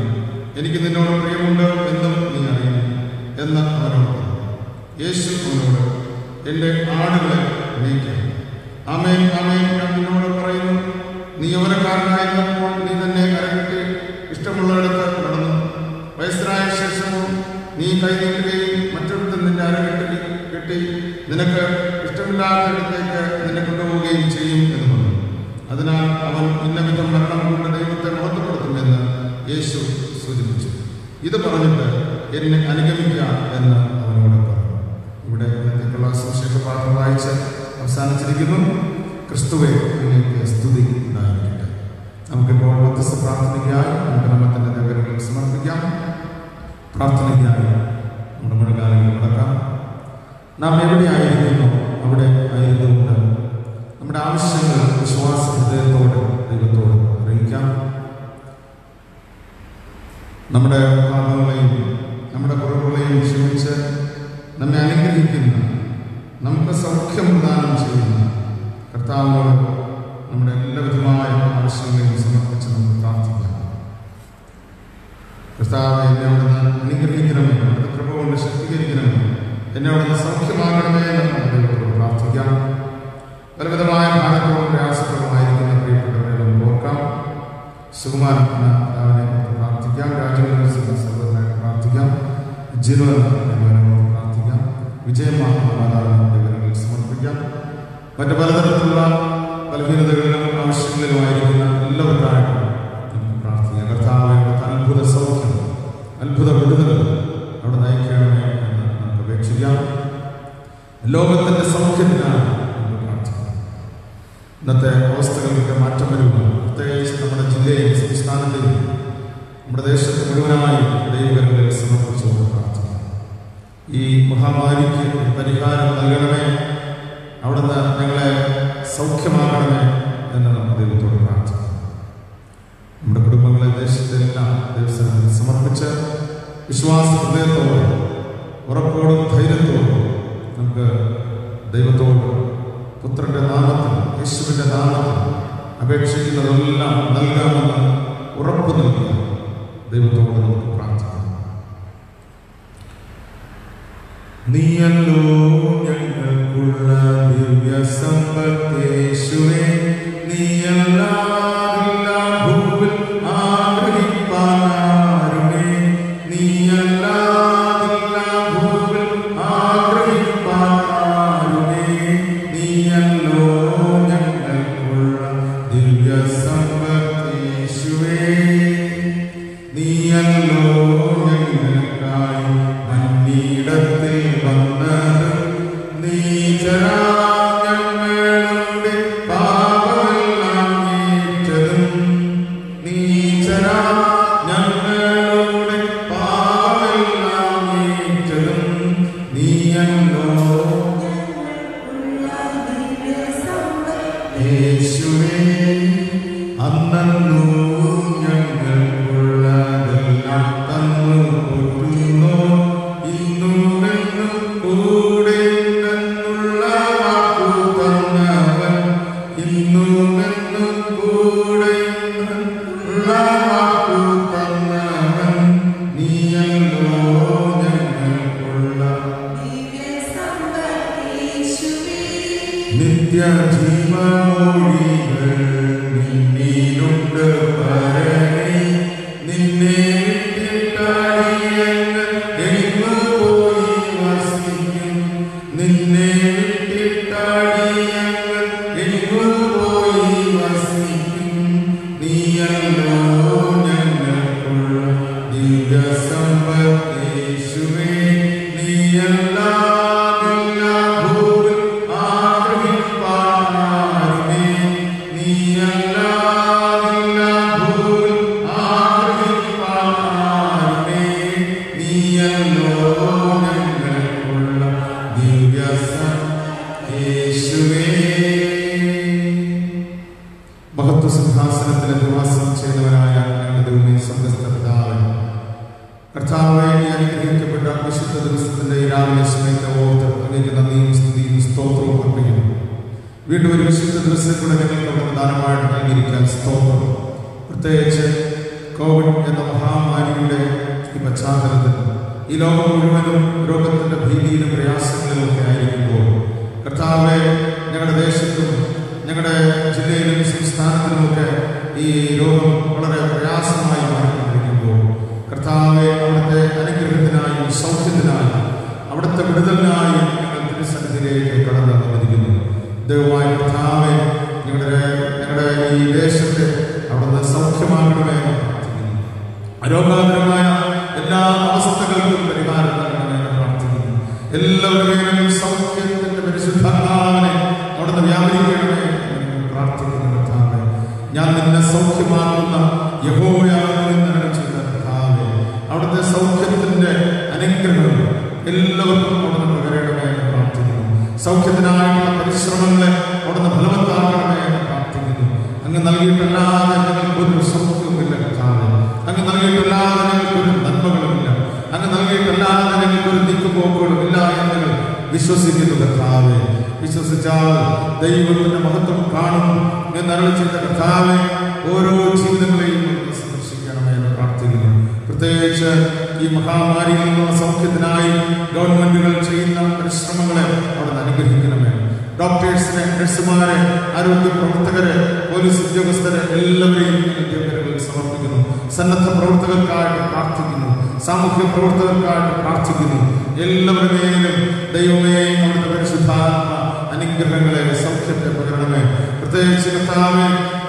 എനിക്ക് നിന്നോട് പ്രിയമുണ്ട് എന്നും നീ അറിയുന്നു എന്ന് അവനോട് പറഞ്ഞു. യേശു അവനോട്, എൻ്റെ ആടുകളെ മേയ്ക്കാം. ആമേൻ ആമേൻ, ഞാൻ നിന്നോട് പറയുന്നു, നീ യൗവനക്കാരനായിരുന്നപ്പോൾ നീ തന്നെ അരകെട്ടി ഇഷ്ടമുള്ളിടത്ത് നടന്നു. വയസ്സനായ ശേഷവും നീ കൈ നീട്ടുകയും മറ്റൊരുത്തൻ നിന്റെ കെട്ടി നിനക്ക് ഇഷ്ടമില്ലാത്തയിടത്തേക്ക് നിന്നെ കൊണ്ടുപോവുകയും ചെയ്യും എന്ന് പറഞ്ഞു. അതിനാൽ അവൻ ഇന്നവിധം മരണം കൊണ്ട് ദൈവത്തെ മഹത്വപ്പെടുത്തുമെന്ന് യേശു സൂചിപ്പിച്ചു. ഇത് പറഞ്ഞിട്ട് എന്നെ അനുഗമിക്കുക എന്ന് അവനോട് പറഞ്ഞു. ഇവിടെ ഇന്നത്തേക്കുള്ള സുവിശേഷ പാഠം വായിച്ച് അവസാനിച്ചിരിക്കുന്നു. ക്രിസ്തുവേ, അങ്ങേക്ക് സ്തുതി ഉണ്ടായിരിക്കട്ടെ. നമുക്കിപ്പോൾ മധ്യസ്ഥ പ്രാർത്ഥനയ്ക്കായി നമുക്ക് നമ്മത്തിന്റെ നഗരങ്ങളിൽ സമർപ്പിക്കാം. പ്രാർത്ഥനയ്ക്കായി നമ്മുടെ മുഴങ്കാലുകൾ മടക്കാം. നാം എവിടെയായിരിക്കുന്നു അവിടെ ആയിരുന്നുകൊണ്ട് നമ്മുടെ ആവശ്യങ്ങൾ വിശ്വാസ ഹൃദയത്തോടെ ദൈവത്തോട് അറിയിക്കാം. നമ്മുടെ പാപങ്ങളെയും നമ്മുടെ കുറവുകളെയും ക്ഷമിച്ച് നമ്മെ അനുഗ്രഹിക്കുന്ന, നമുക്ക് സൗഖ്യം പ്രദാനം ചെയ്യുന്ന കർത്താവിനോട് നമ്മുടെ എല്ലാവിധമായ ആവശ്യങ്ങളെയും സമർപ്പിച്ച് നമുക്ക് പ്രാർത്ഥിക്കാം. കർത്താവ്, എന്നെ അവിടുന്ന് അനുഗ്രഹിക്കണമേ, അവിടുത്തെ കൃപ കൊണ്ട് ശക്തീകരിക്കണമേ, എന്നെ അവിടുന്ന് സൗഖ്യമാകണമേ എന്ന് ദൈവത്തോട് പ്രാർത്ഥിക്കാം. പലവിധമായ ഭാരത്തോടും പ്രയാസപ്രദമായിരിക്കുന്ന പ്രിയപ്പെട്ടവരെ നമുക്ക് ഓർക്കാം. സുകുമാരൻ പിതാവിനെ പ്രാർത്ഥിക്കാം. രാജകീയ സഹോദരനായി പ്രാർത്ഥിക്കാം. ജിനോനെ പ്രാർത്ഥിക്കാം. വിജയമാകുന്ന മാതാവിനെ ദൈവങ്ങളിൽ സമർപ്പിക്കാം. മറ്റ് പലതരത്തിലുള്ള ബലഹീനതകളിലും ആവശ്യങ്ങളിലുമായിരിക്കുന്ന എല്ലാവർക്കായിട്ടും നമുക്ക് പ്രാർത്ഥിക്കാം. കർത്താവേ, അത്ഭുത സൗഖ്യം, അത്ഭുത വിടുതൽ അവിടെ നയിക്കണമേ എന്ന് നമുക്ക് അപേക്ഷിക്കാം. ലോകത്തിന്റെ സൗഖ്യത്തിനാണ് നമുക്ക് പ്രാർത്ഥിക്കാം. ഇന്നത്തെ അവസ്ഥകൾക്ക് മാറ്റം വരുക, പ്രത്യേകിച്ച് നമ്മുടെ ജില്ലയും സംസ്ഥാനത്തെയും നമ്മുടെ ദേശത്ത് മുഴുവനായി ദൈവങ്ങളിൽ സമർപ്പിച്ചുകൊണ്ട് പ്രാർത്ഥിക്കാം. ഈ മഹാമാരിക്ക് പരിഹാരം നൽകണമേ, അവിടുന്ന് ഞങ്ങളെ സൗഖ്യമാകണമേ എന്ന് നമുക്ക് ദൈവത്തോട് പ്രാർത്ഥിക്കാം. നമ്മുടെ കുടുംബങ്ങളെ ദേശത്തെല്ലാം ദൈവസന്നിധിയിൽ സമർപ്പിച്ച് വിശ്വാസ ഹൃദയത്തോടെ ഉറപ്പോടും ധൈര്യത്തോടും നമുക്ക് ദൈവത്തോട് പുത്രന്റെ നാമത്തിൽ, യേശുവിന്റെ നാമത്തിൽ അപേക്ഷിക്കുന്നതെല്ലാം നൽകാമെന്ന് ഉറപ്പ് നൽകുക. ദൈവത്തോട് നമുക്ക് പ്രാർത്ഥിക്കാം. നീയല്ലോ ഞങ്ങൾക്കുള്ള ദിവ്യ സമ്പത്തേശുവേ, നീയല്ലാതില്ല ഭൂവിൽ ആഗ്രഹിപ്പാനാരുമേ, നീയല്ലാതില്ല ഭൂവിൽ ആഗ്രഹിപ്പാനാരുമേ, നീയല്ലോ ഞങ്ങൾക്കുള്ള ദിവ്യ സമ്പത്തേശുവേ, നീയല്ലോ ഞങ്ങൾക്കായി മന്നീടത്തിൽ വന്നത്, നീചരാ ഞങ്ങളും നീയല്ലോ യേശുവേ അന്നു ഞങ്ങൾക്കുള്ളതെല്ലാം തന്നു പോറ്റുന്നു ഇന്നുമെന്നും കൂടെ എന്നുള്ള വാക്കു തന്നവൻ ഇന്നുമെന്നും കൂടെ എന്നുള്ള വാക്കു തന്നവൻ നീയല്ലോ ഞങ്ങൾക്കുള്ള നിത്യജീവമൊഴികൾ നിന്നിലുണ്ട് പരനേ നിന്നെ വിട്ടിട്ടടിയങ്ങൾ എങ്ങു പോയി വസിക്കും നിന്നെ വിട്ടിട്ടടിയങ്ങൾ എങ്ങു പോയി വസിക്കും നീയല്ലോ ഞങ്ങൾക്കുള്ള ദിവ്യസമ്പത്ത് യേശുവേ നീയല്ലാതില്ല ഭൂവിൽ ആഗ്രഹിപ്പാനാരുമേ നീയല്ലാതില്ല ഭൂവിൽ ആഗ്രഹിപ്പാനാരുമേ നീയല്ലോ ഞങ്ങൾക്കുള്ള ദിവ്യസമ്പത്ത് യേശുവേ. മഹത്വ സിംഹാസനത്തിൽ നിവാസം ചെയ്യുന്നവനായ ഞങ്ങളുടെ ദൈവമേ സ്വർഗ്ഗസ്ഥ പിതാവേ, കർത്താവേ ഈ അനുഗ്രഹിക്കപ്പെട്ട വിശുദ്ധ ദിവസത്തിന്റെ ഈ രാവിലെ സമയത്ത് ഓർത്ത് അങ്ങേക്ക് നന്ദിയും സ്തുതിയും സ്തോത്രവും അർപ്പിക്കുന്നു. വീണ്ടും ഒരു വിശുദ്ധ ദിവസത്തിലൂടെ ഞങ്ങൾക്ക് അവിടെ ദാനമായിട്ട് നൽകിയിരിക്കാൻ സ്തോത്രം. പ്രത്യേകിച്ച് കോവിഡ് എന്ന മഹാമാരിയുടെ ഈ പശ്ചാത്തലത്തിൽ ഈ ലോകം മുഴുവനും രോഗത്തിന്റെ ഭീതിയിലും പ്രയാസങ്ങളിലും ഒക്കെ ആയിരിക്കുമ്പോൾ കർത്താവെ ഞങ്ങളുടെ ദേശത്തും ഞങ്ങളുടെ ജില്ലയിലും സംസ്ഥാനത്തിലുമൊക്കെ ഈ രോഗം വളരെ പ്രയാസമായി മാറിക്കൊണ്ടിരിക്കുമ്പോൾ കർത്താവെ അവിടുത്തെ അനുഗ്രഹത്തിനായും സൗഖ്യത്തിനായും അവിടുത്തെ വിടുതലിനായും ഞങ്ങൾ തിരുസന്നിധിയിലേക്ക് കടന്നു അനുവദിക്കുന്നു. ദൈവമായ കർത്താവെ ഞങ്ങളുടെ ഈ ദേശത്തെ അവിടുന്ന് സൗഖ്യമാക്കണമേ എന്ന് പ്രാർത്ഥിക്കുന്നു. രോഗാതുരമായ എല്ലാ അവസ്ഥകൾക്കും പരിഹാരം നൽകണമെന്ന് പ്രാർത്ഥിക്കുന്നു. എല്ലാവരുടെയും സൗഖ്യത്തിന്റെ പരിശുദ്ധാത്മാവിനെ അവിടുന്ന് വ്യാപരിക്കണമേ എന്ന് പ്രാർത്ഥിക്കുന്നു. കർത്താവെ ഞാൻ നിന്നെ സൗഖ്യമാക്കുന്ന യഹോവയാകുന്നു എന്ന് ചെയ്ത കർത്താവെ അവിടുത്തെ സൗഖ്യത്തിന്റെ അനുഗ്രഹം എല്ലാവർക്കും അവിടുന്ന് പകരണമേ എന്ന് പ്രാർത്ഥിക്കുന്നു. സൗഖ്യത്തിനായിട്ടുള്ള പരിശ്രമങ്ങളെ അവിടുന്ന് ഫലവത്താക്കണമേ എന്ന് പ്രാർത്ഥിക്കുന്നു. അങ്ങ് നൽകിയിട്ടല്ലാതെ ഞങ്ങൾക്കൊരു സൗഖ്യവുമില്ല കർത്താവെ. അങ്ങ് നൽകിയിട്ടല്ലാതെ ഞങ്ങൾക്കൊരു നന്മകളുമില്ല. അങ്ങ് നൽകിയിട്ടല്ലാതെ ഞങ്ങൾക്കൊരു നീക്കുപോക്കുകളും ഇല്ല എന്ന് ഞങ്ങൾ വിശ്വസിക്കുന്നു കർത്താവെ. വിശ്വസിച്ചാൽ ദൈവത്തിന്റെ മഹത്വം കാണും എന്നരുളി ചെയ്ത കർത്താവെ ഓരോ ജീവിതങ്ങളെയും സന്ദർശിക്കണമേ എന്ന് പ്രാർത്ഥിക്കുന്നു. പ്രത്യേകിച്ച് ഈ മഹാമാരിയിൽ നിന്നുള്ള സൗഖ്യത്തിനായി ഗവൺമെന്റുകൾ ചെയ്യുന്ന പരിശ്രമങ്ങളെ അവിടെ അനുഗ്രഹിക്കണമേ. ഡോക്ടേഴ്സിനെ, നഴ്സുമാരെ, ആരോഗ്യ പ്രവർത്തകരെ, പോലീസ് ഉദ്യോഗസ്ഥരെ എല്ലാവരെയും ദൈവകരങ്ങളിൽ സമർപ്പിക്കുന്നു. സന്നദ്ധ പ്രവർത്തകർക്കായിട്ട് പ്രാർത്ഥിക്കുന്നു. സാമൂഹ്യ പ്രവർത്തകർക്കായിട്ട് പ്രാർത്ഥിക്കുന്നു. എല്ലാവരുടെയും ദൈവമേ അവിടുത്തെ പരിശുദ്ധാത്മ അനുഗ്രഹങ്ങളെ സൗഖ്യത്തെ പകരണമേ. പ്രത്യേകിച്ച് കർത്താവേ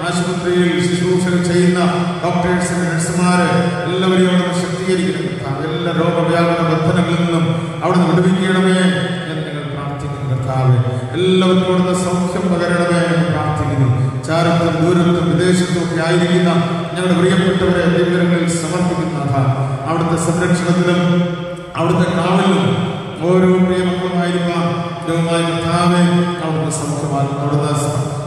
ആശുപത്രിയിൽ ശുശ്രൂഷകൾ ചെയ്യുന്ന ഡോക്ടേഴ്സിനെ, നഴ്സുമാരെ എല്ലാവരെയും അവിടെ ശക്തീകരിക്കണം കർത്താവ്. എല്ലാ രോഗവ്യാപന ബന്ധനങ്ങളിൽ നിന്നും അവിടുന്ന് വിടുവിക്കണമേ എന്ന് ഞങ്ങൾ പ്രാർത്ഥിക്കുന്നു കർത്താവെ. എല്ലാവർക്കും അവിടുന്ന് സൗഖ്യം പകരണമേ എന്ന് പ്രാർത്ഥിക്കുന്നു. ചാരത്തും ദൂരത്തും വിദേശത്തും ഒക്കെ ആയിരിക്കുന്ന ഞങ്ങളുടെ പ്രിയപ്പെട്ടവരെ ദൈവങ്ങളിൽ സമർപ്പിക്കുന്ന അവിടുത്തെ സംരക്ഷണത്തിലും അവിടുത്തെ കാവലിലും ഓരോ പ്രിയമക്കളുമായിരിക്കാൻ ദൈവമായ കർത്താവേ അവിടുന്ന് സൗഖ്യമാക്കണം. അവിടുന്ന്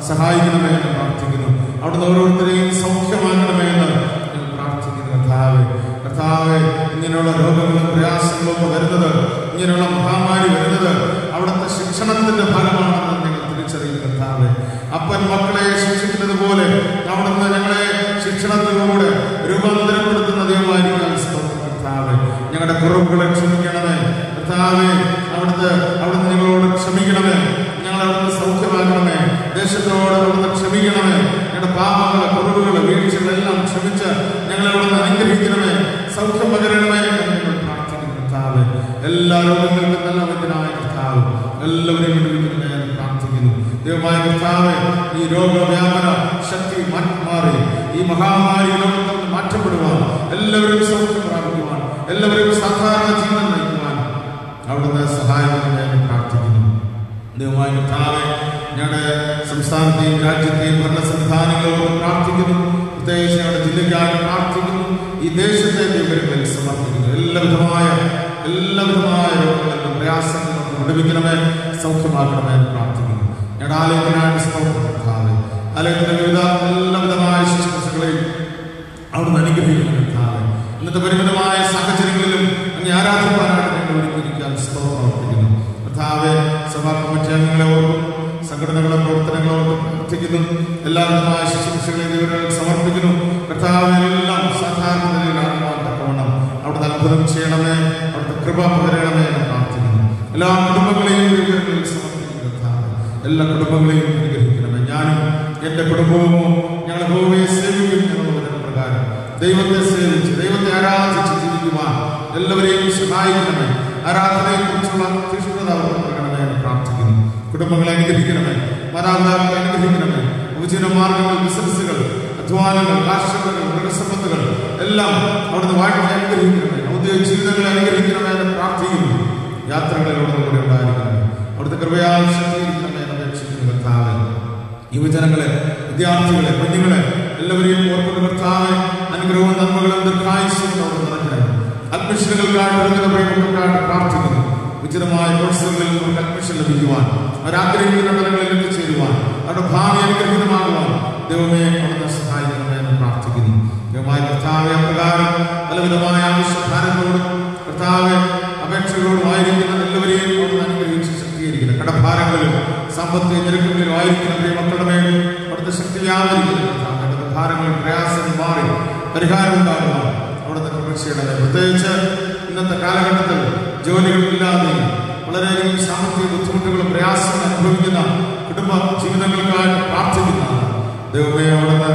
സഹായിക്കണമേ എന്ന് പ്രാർത്ഥിക്കുന്നു. അവിടുന്ന് ഓരോരുത്തരെയും സൗഖ്യമാക്കണമേ എന്ന് ഞങ്ങൾ പ്രാർത്ഥിക്കുന്നു കർത്താവേ. കർത്താവേ ഇങ്ങനെയുള്ള രോഗങ്ങളും പ്രയാസങ്ങളും ഒക്കെ വരുന്നത്, ഇങ്ങനെയുള്ള മഹാമാരി വരുന്നത് അവിടുത്തെ ശിക്ഷണത്തിന്റെ ഫലമാണെന്ന് ഞങ്ങൾ തിരിച്ചറിയുന്നു കർത്താവേ. അപ്പൻ മക്കളെ ശിക്ഷിക്കുന്നത് പോലെ അവിടുന്ന് ഞങ്ങളെ ശിക്ഷണത്തിലൂടെ രൂപാന്തരപ്പെടുത്തുന്ന ദൈവമായിരിക്കാൻ സ്തോത്രം കർത്താവേ. ഞങ്ങളുടെ കുറവുകളെ ക്ഷമിക്കണമേ കർത്താവേ. അവിടുന്ന് ഞങ്ങളോട് ക്ഷമിക്കണമേ. ഞങ്ങൾ അവിടുന്ന് സൗഖ്യമാക്കണമേ. ദേശത്തോട് അവിടുന്ന് ക്ഷമിക്കണമേ. ഞങ്ങളുടെ പാപങ്ങളെ, കുറവുകളെ, വീഴ്ചകളെല്ലാം ക്ഷമിച്ച് ഞങ്ങളെ അവിടുന്ന് അനുഗ്രഹിക്കണമേ. സൗഖ്യം പകരണമേ എന്ന് ഞങ്ങൾ പ്രാർത്ഥിക്കുന്നു കർത്താവേ. എല്ലാ രോഗങ്ങൾക്കും നല്ല വൈദ്യനായ കർത്താവ് എല്ലാവരെയും വിടുവിക്കണമേ എന്ന് പ്രാർത്ഥിക്കുന്നു. ദൈവമായ കർത്താവേ ഈ രോഗവ്യാപന ശക്തി മാറി ഈ മഹാമാരി ലോകത്തിൽ നിന്ന് മാറ്റപ്പെടുവാൻ, എല്ലാവരും സൗഖ്യം പ്രാപിക്കുവാൻ, എല്ലാവരും സാധാരണ ജീവൻ നയിക്കുവാൻ അവിടുന്ന് സഹായിക്കണമേ എന്ന് പ്രാർത്ഥിക്കുന്നു. ദൈവമായ കർത്താവേ ഞങ്ങളുടെ സംസ്ഥാനത്തെയും രാജ്യത്തെയും ഭരണ സംവിധാനങ്ങളോട് പ്രാർത്ഥിക്കുന്നു. പ്രത്യേകിച്ച് ഞങ്ങളുടെ ജില്ലയ്ക്കായി പ്രാർത്ഥിക്കുന്നു. ഈ ദേശത്തെ ദൈവങ്ങളിൽ സമർപ്പിക്കുന്നു. എല്ലാവിധമായ രോഗങ്ങളിലും പ്രയാസങ്ങളിലും വിടുവിക്കണമേ, സൗഖ്യമാക്കണമേ എന്ന് പ്രാർത്ഥിക്കുന്നു. ഞങ്ങളുടെ ആലയത്തിനായിട്ട് സ്തോത്രം കർത്താവേ. ആലയത്തിന്റെ എല്ലാവിധമായ ശുശ്രൂഷകളെയും അവിടുന്ന് അനുഗ്രഹിക്കണം കർത്താവേ. ഇന്നത്തെ പരിമിതമായ സാഹചര്യങ്ങളിലും അങ്ങ് ആരാധിക്കാനായിട്ട് ഞങ്ങൾ ഒരുക്കിയിരിക്കാൻ സ്തോത്രം അർപ്പിക്കുന്നു കർത്താവേ. സഭാ കമ്മിറ്റി അംഗങ്ങളെ ഓർക്കും, സംഘടനകളെ പ്രവർത്തനങ്ങളെ ഓർക്കും പ്രാർത്ഥിക്കുന്നു. എല്ലാവിധമായ ശുശ്രൂഷകളെയും ദൈവങ്ങളിൽ സമർപ്പിക്കുന്നു കർത്താവേ. എല്ലാം സാധാരണ നിലയിലാകുവാൻ തക്കവണ്ണം അവിടുന്ന് അത്ഭുതം ചെയ്യണമേ, അവിടുത്തെ കൃപ പകരണമേ എന്ന് പ്രാർത്ഥിക്കുന്നു. എല്ലാ കുടുംബങ്ങളെയും ദൈവങ്ങളിൽ സമർപ്പിക്കുന്നു കർത്താവേ. എല്ലാ കുടുംബങ്ങളെയും അനുഗ്രഹിക്കണമേ. ഞാനും എന്റെ കുടുംബവും ഞങ്ങൾ യഹോവയെ സേവിക്കും എന്നുള്ള പ്രകാരം ദൈവത്തെ സേവിച്ച് ദൈവത്തെ ആരാധിച്ച് ജീവിക്കുവാൻ എല്ലാവരെയും സഹായിക്കണമേ. ആരാധനയെക്കുറിച്ചുള്ള തീഷ്ണത നൽകണമേ എന്ന് പ്രാർത്ഥിക്കുന്നു. കുടുംബങ്ങളെ അനുഗ്രഹിക്കണമേ, മാതാപിതാക്കളെ അനുഗ്രഹിക്കണമേ. ഉപജീവന മാർഗങ്ങൾ, ബിസിനസ്സുകൾ, അധ്വാനങ്ങൾ, കാർഷികങ്ങൾ, മൃഗസമ്പത്തുകൾ എല്ലാം അവിടുന്ന് വാഴ്ത്തി അനുഗ്രഹിക്കണമേ. ഔദ്യോഗിക ജീവിതങ്ങളെ അനുഗ്രഹിക്കണമേ എന്ന് പ്രാർത്ഥിക്കുന്നു. യാത്രകളിൽ അവിടുന്ന് കൂടെ ഉണ്ടായിരിക്കണമേ. അവിടുത്തെ കൃപയാൽ ശക്തിയിരിക്കണമേ എന്ന് അപേക്ഷിക്കുന്നു കർത്താവേ. യുവജനങ്ങളെ, വിദ്യാർത്ഥികളെ, കുഞ്ഞുങ്ങളെ എല്ലാവരെയും ഓർക്കുന്ന കർത്താവേ. അനുഗ്രഹവും നന്മകളും ദീർഘായുസ്സും അവിടെ നിറയ്ക്കണമേ. അഡ്മിഷനുകൾക്കായിട്ട് പ്രാർത്ഥിക്കുന്നു. ഉചിതമായ കോഴ്സുകളിൽ നമുക്ക് അഡ്മിഷൻ ലഭിക്കുവാൻ, അവരാഗ്രഹിക്കുന്ന തലങ്ങളിൽ എത്തിച്ചേരുവാൻ, അവരുടെ ഭാവി അനുഗ്രഹീതമാകുവാൻ ദൈവമേ അവിടുന്ന് സഹായിക്കണമേ എന്ന് പ്രാർത്ഥിക്കുന്നു. ദൈവമായ കർത്താവെ, അപ്രകാരം പലവിധമായ ആവശ്യഭാരങ്ങളോടും കർത്താവെ അപേക്ഷകളോടും ആയിരിക്കുന്ന എല്ലാവരെയും അവിടുന്ന് അനുഗ്രഹിച്ച് ശക്തീകരിക്കുന്നു. കടഭാരങ്ങളിലും സാമ്പത്തിക ഞെരുക്കങ്ങളിലും ആയിരിക്കുന്ന പ്രിയ മക്കളുടെ മേൽ അവിടുത്തെ ശക്തി വ്യാപരിക്കുന്നു. കർത്താവെ, ഭാരങ്ങൾ, പ്രയാസങ്ങൾ മാറി പരിഹാരം ഉണ്ടാകുവാൻ അവിടുത്തെ കൃപ ചെയ്യണമേ. പ്രത്യേകിച്ച് ഇന്നത്തെ കാലഘട്ടത്തിൽ ജോലികളില്ലാതെ വളരെയധികം സാമ്പത്തിക ബുദ്ധിമുട്ടുകളും പ്രയാസങ്ങൾ അനുഭവിക്കുന്ന കുടുംബ ജീവിതങ്ങൾക്കായിട്ട് പ്രാർത്ഥിക്കുന്ന ദൈവമേ അവിടുന്ന്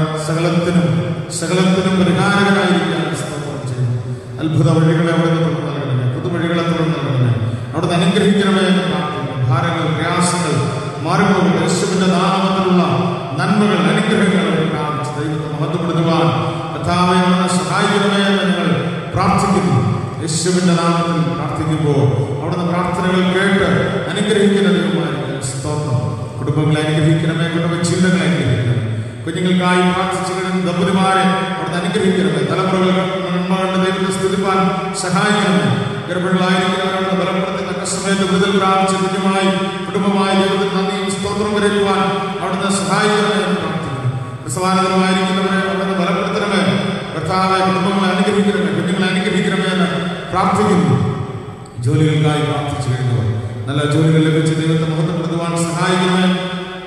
സകലത്തിനും പരിഹാരകരായിരിക്കാൻ സ്തോത്രം ചെയ്യുന്നു. അത്ഭുത വഴികളെ അവിടുന്ന് തുറന്നു നൽകണമേ, പുതുവഴികളെ തുറന്നു നൽകണമേ. അവിടുന്ന് അനുഗ്രഹിക്കണമേ എന്ന് പ്രാർത്ഥിക്കുന്നു. ഭാരങ്ങൾ, പ്രയാസങ്ങൾ മാറിപ്പോകും. യേശുവിന്റെ നാമത്തിലുള്ള നന്മകൾ, അനുഗ്രഹങ്ങൾ പ്രാപിച്ച് ദൈവത്തെ മഹത്വപ്പെടുത്തുവാൻ കർത്താവേ അവിടുന്ന് സഹായിക്കണമേ എന്ന് ഞങ്ങൾ പ്രാർത്ഥിക്കുന്നു. യേശുവിന്റെ നാമത്തിൽ പ്രാർത്ഥിക്കുമ്പോൾ അവിടുന്ന് പ്രാർത്ഥനകൾ കേട്ട് അനുഗ്രഹിക്കുന്ന ദൈവമായിരിക്കും സ്തോത്രം. കുടുംബങ്ങളെ അനുഗ്രഹിക്കണമേ, കുടുംബ ജീവിതങ്ങളെ അനുഗ്രഹിക്കണമേ. കുഞ്ഞുങ്ങൾക്കായി പ്രാർത്ഥിച്ചു കഴിയുന്ന ദമ്പതിമാരെ അവിടുന്ന് അനുഗ്രഹിക്കണമേ. തലമുറകൾ നന്മകളുടെ ദൈവത്തെ സ്തുതിപ്പാൻ സഹായിക്കണമേ. ഗർഭിണികളായിരിക്കുന്നവരുടെ ബലപ്പെടുത്തി തക്ക സമയത്ത് വിടുതൽ പ്രാപിച്ച് കുഞ്ഞുമായി കുടുംബമായി ദൈവത്തിൽ നന്ദിയും സ്തോത്രം വരയ്ക്കുവാൻ അവിടുന്ന് സഹായിക്കണമേ എന്ന് പ്രാർത്ഥിക്കുന്നു. പ്രസവാനതമായിരിക്കുന്നവരെ അവിടുന്ന് ബലപ്പെടുത്തണമേ. കർത്താവെ, കുടുംബങ്ങളെ അനുഗ്രഹിക്കണമേ, കുഞ്ഞുങ്ങളെ അനുഗ്രഹിക്കണമേ എന്ന് പ്രാർത്ഥിക്കുന്നു. ജോലികൾക്കായി പ്രാർത്ഥിച്ചു കഴിഞ്ഞവർ നല്ല ജോലികൾ ലഭിച്ച് ദൈവത്തെ മഹത്വപ്പെടുത്തുവാൻ സഹായിക്കണമേ.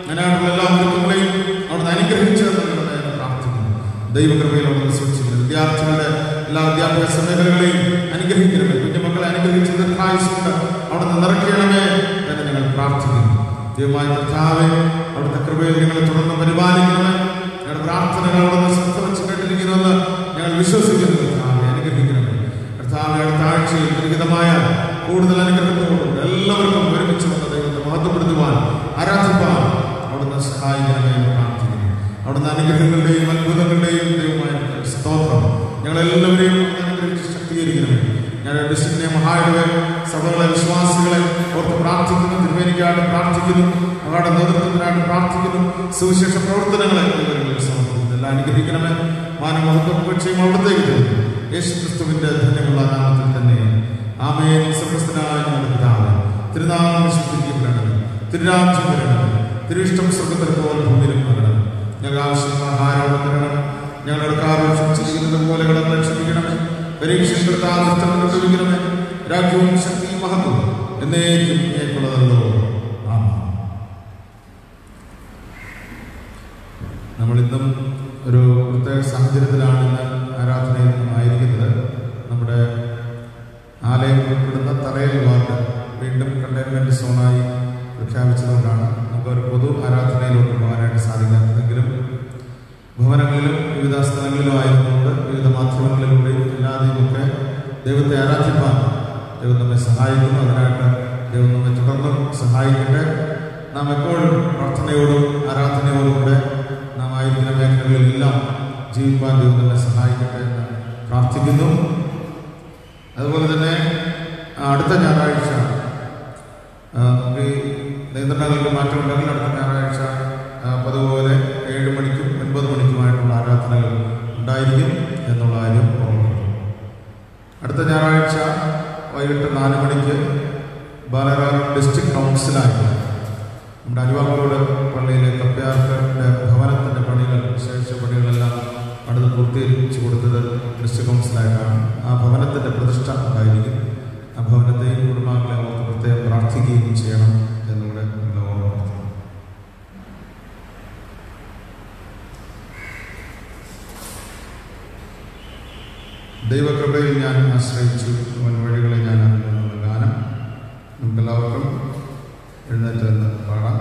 അങ്ങനെയായിട്ടുള്ള എല്ലാ കുടുംബങ്ങളെയും അവിടുന്ന് അനുഗ്രഹിച്ചു നൽകണമേ എന്ന് പ്രാർത്ഥിക്കുന്നു. ദൈവകൃപയിൽ അവിടുന്ന് സൂക്ഷിക്കുന്നു. വിദ്യാർത്ഥികളുടെ എല്ലാ വിദ്യാഭ്യാസ മേഖലകളെയും അനുഗ്രഹിക്കണമേ. കുഞ്ഞുമക്കളെ അനുഗ്രഹിച്ച് ദീർഘായുസ്സുകൊണ്ട് അവിടുന്ന് നിറയ്ക്കണമേ എന്ന് ഞങ്ങൾ പ്രാർത്ഥിക്കുന്നു. ദൈവമായ കർത്താവേ, അവിടുത്തെ കൃപയിൽ ഞങ്ങളെ തുടർന്ന് പരിപാലിക്കണമേ. ഞങ്ങളുടെ പ്രാർത്ഥനകൾ അവിടുന്ന് ശ്രദ്ധ വെച്ച് കേട്ടിരിക്കുന്നുവെന്ന് ഞങ്ങൾ വിശ്വസിക്കുന്നു. കർത്താവെ, അനുഗ്രഹിക്കണമേ. കർത്താവെ, അടുത്ത ആഴ്ചയിൽ പരിഹിതമായ കൂടുതൽ അനുഗ്രഹത്തോടുകൂടി എല്ലാവർക്കും ഒരുമിച്ച് വന്ന ദൈവത്തെ മഹത്വപ്പെടുത്തുവാൻ, ആരാധിപ്പാൻ അവിടുന്ന് സഹായിക്കണമേ എന്ന് പ്രാർത്ഥിക്കുന്നു. അവിടുന്ന് അനുഗ്രഹങ്ങളുടെയും അത്ഭുതങ്ങളുടെയും ദൈവമായ സ്തോത്രം. ഞങ്ങളെല്ലാവരെയും അനുഗ്രഹിച്ച് ശക്തീകരിക്കണമേ. ഞങ്ങളുടെ ഡിസ്ട്രിക്റ്റിനെ മഹായുടെ സഭകളെ, വിശ്വാസികളെ ഓർത്ത് പ്രാർത്ഥിക്കുന്നു. തിരുമേനിക്കായിട്ട് പ്രാർത്ഥിക്കുന്നു. അവരുടെ നേതൃത്വത്തിനായിട്ട് പ്രാർത്ഥിക്കുന്നു. സുവിശേഷ പ്രവർത്തനങ്ങളെ സമർപ്പിക്കുന്നു. എല്ലാം അനുഗ്രഹിക്കണമേ. മാനമഹത്വം അവിടത്തേക്ക് തരുന്നു. യേശു ക്രിസ്തുവിന്റെ ധന്യമുള്ള നാമത്തിൽ തന്നെ ആമേൻ. സർവ്വസ്ഥനായ ഞങ്ങളുടെ പിതാവേ, തിരുനാമം വിശുദ്ധീകരിക്കപ്പെടണമേ. തിരുരാജ്യം വരണമേ. തിരുവിഷ്ടം സ്വർഗ്ഗത്തിലെ പോലെ ഭൂമിയിലും ആകണമേ. ഞങ്ങൾ ആവശ്യമായ ആഹാരം തരണമേ. ഞങ്ങളുടെ കാര്യം ക്ഷമിച്ചിരിക്കുന്നത് പോലെ കടങ്ങളെ ക്ഷമിക്കണമേ. പരീക്ഷണമേ. രാജ്യവും ശക്തിയും മഹത്വം എന്നേക്കും ഏക്കുള്ളതല്ലോ. നമ്മളിന്നും ഒരു പ്രത്യേക സാഹചര്യത്തിലാണ് ഇന്ന് ആരാധനയിൽ ആയിരിക്കുന്നത്. നമ്മുടെ ആലയം ഉൾപ്പെടുന്ന തറയിൽ വാർഡ് വീണ്ടും കണ്ടെയ്ൻമെന്റ് സോണായി പ്രഖ്യാപിച്ചതുകൊണ്ടാണ് നമുക്കൊരു പൊതു ആരാധനയിലോട്ട് പോകാനായിട്ട് സാധിക്കാത്തതെങ്കിലും ഭവനങ്ങളിലും വിവിധ സ്ഥലങ്ങളിലും ആയതുകൊണ്ട് വിവിധ മാധ്യമങ്ങളിലൂടെയും എല്ലാതെയുമൊക്കെ ദൈവത്തെ ആരാധിപ്പാൻ ദൈവം നമ്മെ സഹായിക്കുന്നു. അതിനായിട്ട് ദൈവം നമ്മെ തുടർന്നും സഹായിക്കട്ടെ. നാം എപ്പോഴും പ്രാർത്ഥനയോടും ആരാധനയോടുകൂടെ നാം ആയിരിക്കുന്ന മേഖലകളിലെല്ലാം ജീവിക്കാൻ ദൈവം നമ്മെ സഹായിക്കട്ടെ എന്ന് പ്രാർത്ഥിക്കുന്നു. അതുപോലെ തന്നെ അടുത്ത ഞായറാഴ്ച നമുക്ക് ഈ നിയന്ത്രണങ്ങൾക്ക് മാറ്റമുണ്ടെങ്കിൽ അടുത്ത ഞായറാഴ്ച പതുപോലെ 7 മണിക്കും 9 മണിക്കുമായിട്ടുള്ള ആരാധനകൾ ഉണ്ടായിരിക്കും എന്നുള്ള കാര്യം ഓർമ്മിക്കുന്നു. അടുത്ത ഞായറാഴ്ച വൈകിട്ട് 4 മണിക്ക് ബാലരാമ ഡിസ്ട്രിക്ട് കൗൺസിലായിട്ട് നമ്മുടെ അരുവാക്കോട് പള്ളിയിലെ കപ്പ്യാർക്കയുടെ ഭവനത്തിൻ്റെ പണികൾ ശേഷ പണികളെല്ലാം അടുത്ത് പൂർത്തീകരിച്ചു കൊടുത്തത് ഡിസ്ട്രിക്ട് കൗൺസിലായിട്ടാണ്. ആ ഭവനത്തിൻ്റെ പ്രതിഷ്ഠ ഉണ്ടായിരിക്കും. ആ ഭവനത്തെയും കുടുംബാംഗങ്ങളെ ഓർത്ത് പ്രത്യേകം പ്രാർത്ഥിക്കുകയും ചെയ്യണം എന്നിവിടെ ഓർമ്മ. ദൈവകൃപയിൽ ഞാൻ ആശ്രയിച്ചു, അവൻ വഴികളെ ഞാൻ അറിഞ്ഞു ഗാനം നമുക്കെല്ലാവർക്കും എഴുന്നേറ്റ് നിന്ന് പാടാം.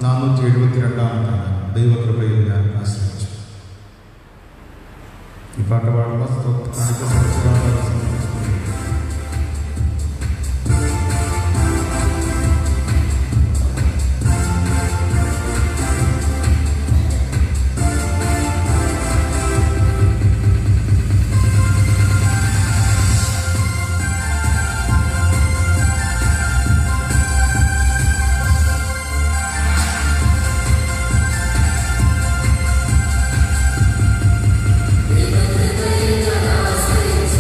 472 ദൈവകൃപയിൽ ഞാൻ ആശ്രയിച്ചു. ഈ പാട്ട് പാടുമ്പോൾ ദൈവകൃപയിൽ ഞാൻ ആശ്രയിച്ചു.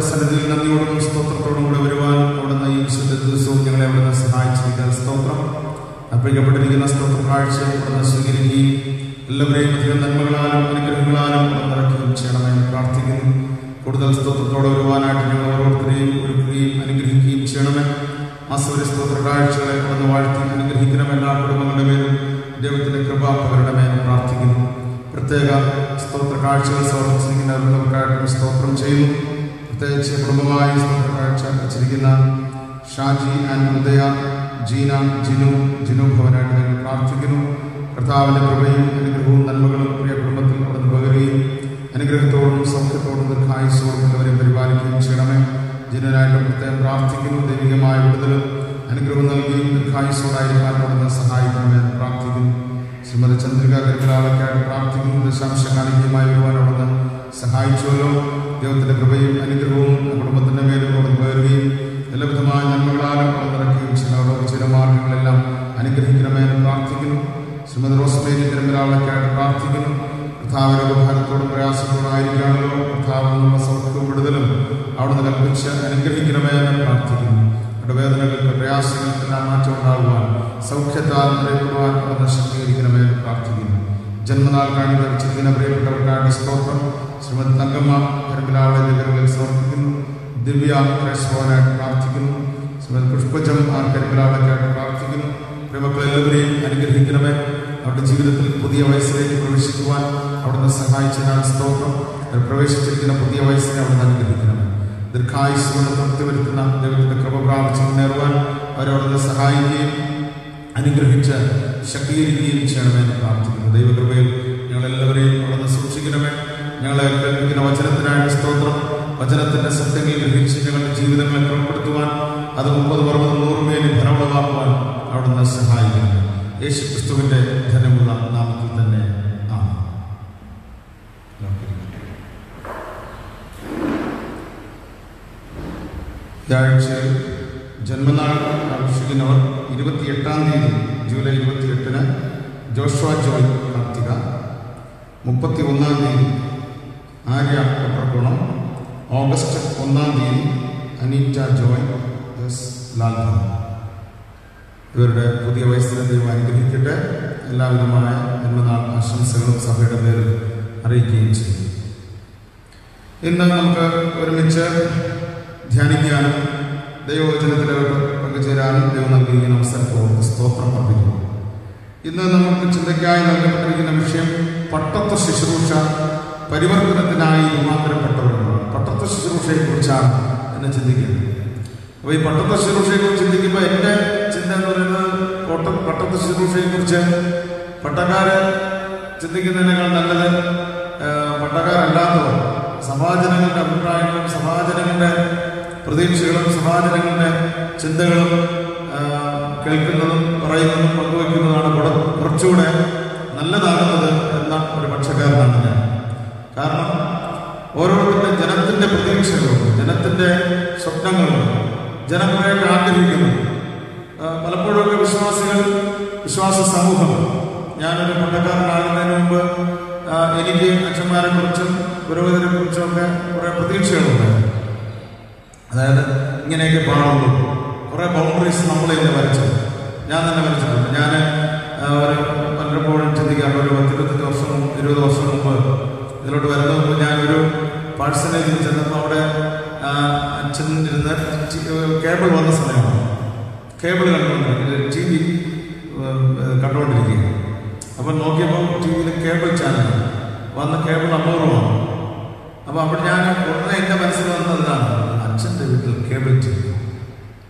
അവിടുത്തെ സന്നിധിയിൽ നന്ദിയോടും സ്തോത്രത്തോടും കൂടെ വരുവാൻ അവിടുന്ന് ഈ വിശുദ്ധ ദിവസവും ഞങ്ങളെ അവിടുന്ന് സഹായിച്ചിരിക്കുന്ന സ്തോത്രം. അർപ്പിക്കപ്പെട്ടിരിക്കുന്ന സ്തോത്ര കാഴ്ച അവിടുന്ന് സ്വീകരിക്കുകയും എല്ലാവരെയും അധികം നന്മകളാലും അനുഗ്രഹങ്ങളാലും നിറയ്ക്കുകയും ചെയ്യണമെന്ന് പ്രാർത്ഥിക്കുന്നു. കൂടുതൽ സ്തോത്രത്തോടെ വരുവാനായിട്ട് ഞങ്ങൾ ഓരോരുത്തരെയും ഒരുക്കുകയും അനുഗ്രഹിക്കുകയും ചെയ്യണമേ. മാസവരി സ്തോത്ര കാഴ്ചകളെ അവിടുന്ന് വാഴ്ത്തി അനുഗ്രഹിക്കണമെന്ന് എല്ലാ കുടുംബങ്ങളുടെ മേലും ദൈവത്തിന്റെ കൃപ പകരണമേ എന്ന് പ്രാർത്ഥിക്കുന്നു. പ്രത്യേക സ്തോത്ര കാഴ്ചകൾ സമർപ്പിച്ചിരിക്കുന്നവർക്കായിട്ടും സ്തോത്രം ചെയ്യുന്നു. പ്രത്യേകിച്ച് കുടുംബമായി സ്തോത്ര കാഴ്ച വെച്ചിരിക്കുന്ന ഷാജി ആൻഡ് ഉദയ, ജീന, ജിനു ഭവനായിട്ട് ഞങ്ങൾ പ്രാർത്ഥിക്കുന്നു. കർത്താവിന്റെ കൃപയും അനുഗ്രഹവും നന്മകളും പ്രിയ കുടുംബത്തിൽ അവിടുന്ന് പകരുകയും അനുഗ്രഹത്തോടും സൗഖ്യത്തോടും ദീർഘായുസ്സോടും അവരെ പരിപാലിക്കുകയും ചെയ്യണമേ. ജിനുവിനായിട്ട് പ്രത്യേകം പ്രാർത്ഥിക്കുന്നു. ദൈവികമായ വിടുതലും അനുഗ്രഹം നൽകുകയും ദീർഘായുസ്സോടായിരിക്കാൻ അവിടുന്ന് സഹായിക്കണമെന്ന് പ്രാർത്ഥിക്കുന്നു. ശ്രീമതി ചന്ദ്രിക കരിമലാളൊക്കെയായിട്ട് പ്രാർത്ഥിക്കുന്നു. ദശാംശകാലികമായി വരുവാൻ അവിടുന്ന് സഹായിച്ചുവല്ലോ. ദൈവത്തിന്റെ കൃപയും അനുഗ്രഹവും കുടുംബത്തിന്റെ മേലും അവിടുന്ന് പകരുകയും എല്ലാവിധമായ നന്മകളാലും അവിടുന്ന് നിറയ്ക്കുകയും ചെയ്യുന്നവരുടെ ചില മാർഗങ്ങളെല്ലാം അനുഗ്രഹിക്കണമെന്ന് പ്രാർത്ഥിക്കുന്നു. ശ്രീമതി റോസ്മേരി കരിമലാളൊക്കെയായിട്ട് പ്രാർത്ഥിക്കുന്നു. കർത്താവിന്റെ ഉപകാരത്തോടും പ്രയാസത്തോടും ആയിരിക്കാണല്ലോ. കർത്താവിനുള്ള സൗഖ്യവും വിടുതലും അവിടുന്ന് കൽപ്പിച്ച് അനുഗ്രഹിക്കണമെന്ന് പ്രാർത്ഥിക്കുന്നു. അവരുടെ വേദനകൾക്ക് പ്രയാസങ്ങൾക്കെല്ലാം മാറ്റം ഉണ്ടാകുവാൻ സൗഖ്യത്താൽ നിറയപ്പെടുവാൻ അവിടുന്ന് ശക്തീകരിക്കണമെന്ന് പ്രാർത്ഥിക്കുന്നു. ജന്മനാൾ കാണി ധരിച്ചിരിക്കുന്ന പ്രിയപ്പെട്ടവർക്കായിട്ട് സ്തോത്രം. ശ്രീമതി തങ്കമ്മ കരിമലാളിന്റെ കരങ്ങളിൽ സമർപ്പിക്കുന്നു. ദിവ്യ ക്രൈസ്തവനായിട്ട് പ്രാർത്ഥിക്കുന്നു. ശ്രീമതി പുഷ്പജം ആർ കരിമലാളൊക്കെയായിട്ട് പ്രാർത്ഥിക്കുന്നു. പ്രിയമക്കൾ എല്ലാവരെയും അനുഗ്രഹിക്കണമേ. അവരുടെ ജീവിതത്തിൽ പുതിയ വയസ്സിലേക്ക് പ്രവേശിക്കുവാൻ അവിടുന്ന് സഹായിച്ചതിനാണ് സ്തോത്രം. പ്രവേശിച്ചിരിക്കുന്ന പുതിയ വയസ്സിനെ അവിടുന്ന് അനുഗ്രഹിക്കണമേ. ദീർഘായുസ്സുകൊണ്ട് തൃപ്തി വരുത്തുന്ന ദൈവത്തിന്റെ കൃപ പ്രാപിച്ച് മുന്നേറുവാൻ അവരവിടുന്ന് സഹായിക്കുകയും അനുഗ്രഹിച്ച് ശക്തീകരിക്കുകയും ചെയ്യണമെന്ന് പ്രാർത്ഥിക്കുന്നു. ദൈവകൃപയിൽ ഞങ്ങളെല്ലാവരെയും അവിടുന്ന് സൂക്ഷിക്കണമേ. ഞങ്ങളെ കേൾപ്പിക്കുന്ന വചനത്തിനായിട്ട് സ്തോത്രം. വചനത്തിന്റെ സത്യങ്ങൾ ഗ്രഹിച്ച് ഞങ്ങളുടെ ജീവിതങ്ങളെ ക്രമപ്പെടുത്തുവാൻ അത് 30, 60, 100 മേലും ഫലമുളവാക്കുവാൻ അവിടുന്ന് സഹായിക്കുന്നു. യേശു ക്രിസ്തുവിന്റെ ധനമുള്ള നാമത്തിൽ തന്നെ ആമേൻ. ഈ ആഴ്ച ജന്മനാൾ ആഘോഷിക്കുന്നവർ 28-ാം തീയതി ജൂലൈ 28-ന് ജോഷ്വ ജോയ് കാർത്തിക, 31-ാം തീയതി ആര്യ പട്ടർക്കോണം, ഓഗസ്റ്റ് 1-ാം തീയതി അനീറ്റ ജോയ് എസ് ലാൽഭവൻ. ഇവരുടെ പുതിയ വയസ്സിനെ ദൈവം അനുഗ്രഹിക്കട്ടെ. എല്ലാവിധമായ ജന്മനാൾ ആശംസകളും സഭയുടെ പേരിൽ അറിയിക്കുകയും ചെയ്യും. ഇന്ന് നമുക്ക് ഒരുമിച്ച് ധ്യാനിക്കാനും ദൈവവചനത്തിലോട്ട് പങ്കുചേരാനും ദൈവം നൽകിയിരിക്കുന്ന അവസരത്തോട് സ്തോത്രം അർപ്പിക്കുന്നു. ഇന്ന് നമുക്ക് ചിന്തയ്ക്കായി നൽകപ്പെട്ടിരിക്കുന്ന വിഷയം പട്ടത്വ ശുശ്രൂഷ പരിവർത്തനത്തിനായി രൂപാന്തരപ്പെട്ടവരാണ്. പട്ടത്വ ശുശ്രൂഷയെക്കുറിച്ചാണ് എന്ന് ചിന്തിക്കുന്നത്. അപ്പോൾ ഈ പട്ടത്വ ശുശ്രൂഷയെക്കുറിച്ച് ചിന്തിക്കുമ്പോൾ എൻ്റെ ചിന്ത എന്ന് പറയുന്നത് പട്ടത്വ ശുശ്രൂഷയെക്കുറിച്ച് പട്ടക്കാര് ചിന്തിക്കുന്നതിനേക്കാൾ നല്ലത് പട്ടക്കാരല്ലാത്തവർ സഭാജനങ്ങളുടെ അഭിപ്രായങ്ങളും സഭാജനങ്ങളുടെ പ്രതീക്ഷകളും സഭാജനങ്ങളുടെ ചിന്തകളും കേൾക്കുന്നതും പറയുന്നതും പങ്കുവയ്ക്കുന്നതാണ് കുറച്ചുകൂടെ നല്ലതാകുന്നത് എന്ന ഒരു പക്ഷക്കാരനാണ് ഞാൻ. കാരണം ഓരോരുത്തരുടെ ജനത്തിന്റെ പ്രതീക്ഷകളും ജനത്തിന്റെ സ്വപ്നങ്ങളും ജനം കുറേയൊക്കെ ആഗ്രഹിക്കുന്നു. പലപ്പോഴൊക്കെ വിശ്വാസ സമൂഹം, ഞാനൊരു പട്ടക്കാരനാകുന്നതിന് മുമ്പ് എനിക്ക് അച്ഛന്മാരെ കുറിച്ചും പുരോഹിതരെ കുറിച്ചും ഒക്കെ കുറെ പ്രതീക്ഷകളുണ്ട്. അതായത് ഇങ്ങനെയൊക്കെ പാടുള്ളൂ. കുറെ ബൗണ്ടറീസ് നമ്മൾ തന്നെ വരച്ചത്, ഞാൻ തന്നെ വരച്ചിട്ടുണ്ട്. ഞാൻ പലപ്പോഴും ചിന്തിക്കാറുണ്ട്, ഒരു 10-20 വർഷം 20 വർഷം മുമ്പ് ഇതിലോട്ട് വരുന്ന മുമ്പ് ഞാനൊരു പാഴ്സനേജിൽ ചെന്നപ്പോൾ അവിടെ അച്ഛൻ ഇരുന്ന് കേബിൾ വന്ന സമയമാണ്. കേബിൾ കണ്ടുകൊണ്ടിരിക്കുക, TV കണ്ടുകൊണ്ടിരിക്കുക. അപ്പം നോക്കിയപ്പോൾ TV-യിൽ കേബിൾ ചാനൽ വന്ന കേബിൾ അപൂർവമാണ്. അപ്പോൾ അവിടെ ഞാൻ ഉടനെ എൻ്റെ മനസ്സിൽ വന്നതാണ്, അച്ഛൻ്റെ വീട്ടിൽ കേബിൾ TV.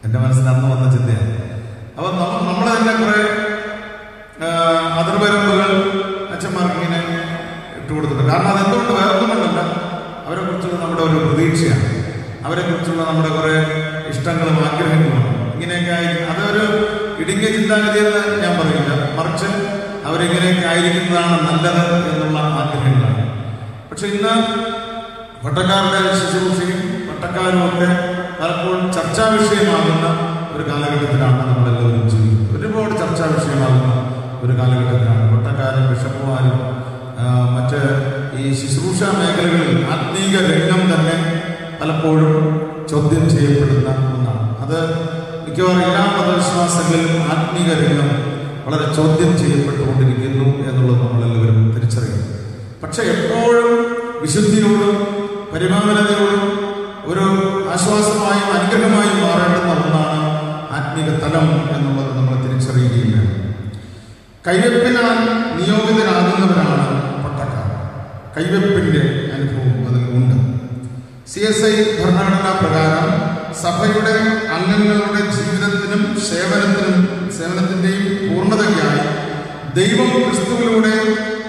എൻ്റെ മനസ്സിൽ അന്ന് വന്ന ചിന്തയാണ്. അപ്പം നമ്മൾ തന്നെ കുറെ അതിർവരമ്പുകൾ അച്ഛന്മാർക്ക് ഇങ്ങനെ ഇട്ടുകൊടുത്തിട്ടുണ്ട്. കാരണം അതെന്തുകൊണ്ട് വേറൊന്നുമല്ല, അവരെ കുറിച്ചുള്ള നമ്മുടെ ഒരു പ്രതീക്ഷയാണ്, അവരെ കുറിച്ചുള്ള നമ്മുടെ കുറെ ഇഷ്ടങ്ങളും ആഗ്രഹങ്ങളുമാണ്. ഇങ്ങനെയൊക്കെ അതൊരു ഇടുങ്ങിയ ചിന്താഗതിയെന്ന് ഞാൻ പറയില്ല, മറിച്ച് അവരിങ്ങനെയൊക്കെ ആയിരിക്കുന്നതാണ് നല്ലത് എന്നുള്ള ആഗ്രഹങ്ങളാണ്. പക്ഷെ ഇന്ന് പട്ടക്കാരുടെ ശുശ്രൂഷയും പട്ടക്കാരും ഒക്കെ പലപ്പോഴും ചർച്ചാ വിഷയമാകുന്ന ഒരു കാലഘട്ടത്തിലാണ് നമ്മളെല്ലാവരും ജീവിക്കുന്നത്. ഒരുപാട് ചർച്ചാ വിഷയമാകുന്ന ഒരു കാലഘട്ടത്തിലാണ് പട്ടക്കാരും ബിഷപ്പുമാരും മറ്റ് ഈ ശുശ്രൂഷ മേഖലകളിൽ ആത്മീക രംഗം തന്നെ പലപ്പോഴും ചോദ്യം ചെയ്യപ്പെടുന്ന ഒന്നാണ്. അത് മിക്കവാറും എല്ലാ മതവിശ്വാസങ്ങളിലും ആത്മീക രംഗം വളരെ ചോദ്യം ചെയ്യപ്പെട്ടുകൊണ്ടിരിക്കുന്നു എന്നുള്ളത് നമ്മളെല്ലാവരും തിരിച്ചറിയുന്നു. പക്ഷെ എപ്പോഴും വിശുദ്ധിയോടും പരിപാലനതയോടും ഒരു ആശ്വാസമായും അനുഗ്രഹമായും മാറേണ്ടുന്ന ഒന്നാണ് ആത്മീക തലം എന്നുള്ളത് നമ്മൾ തിരിച്ചറിയുകയും വേണം. കൈവെപ്പിനാൽ നിയോഗിതരാകുന്നവരാണ് പട്ടക്കാർ. കൈവെപ്പിൻ്റെ അനുഭവം അതിൽ ഉണ്ട്. CSI ഭരണഘടനാ പ്രകാരം സഭയുടെ അംഗങ്ങളുടെ ജീവിതത്തിനും സേവനത്തിൻ്റെയും പൂർണ്ണതയ്ക്കായി ദൈവം ക്രിസ്തുവിലൂടെ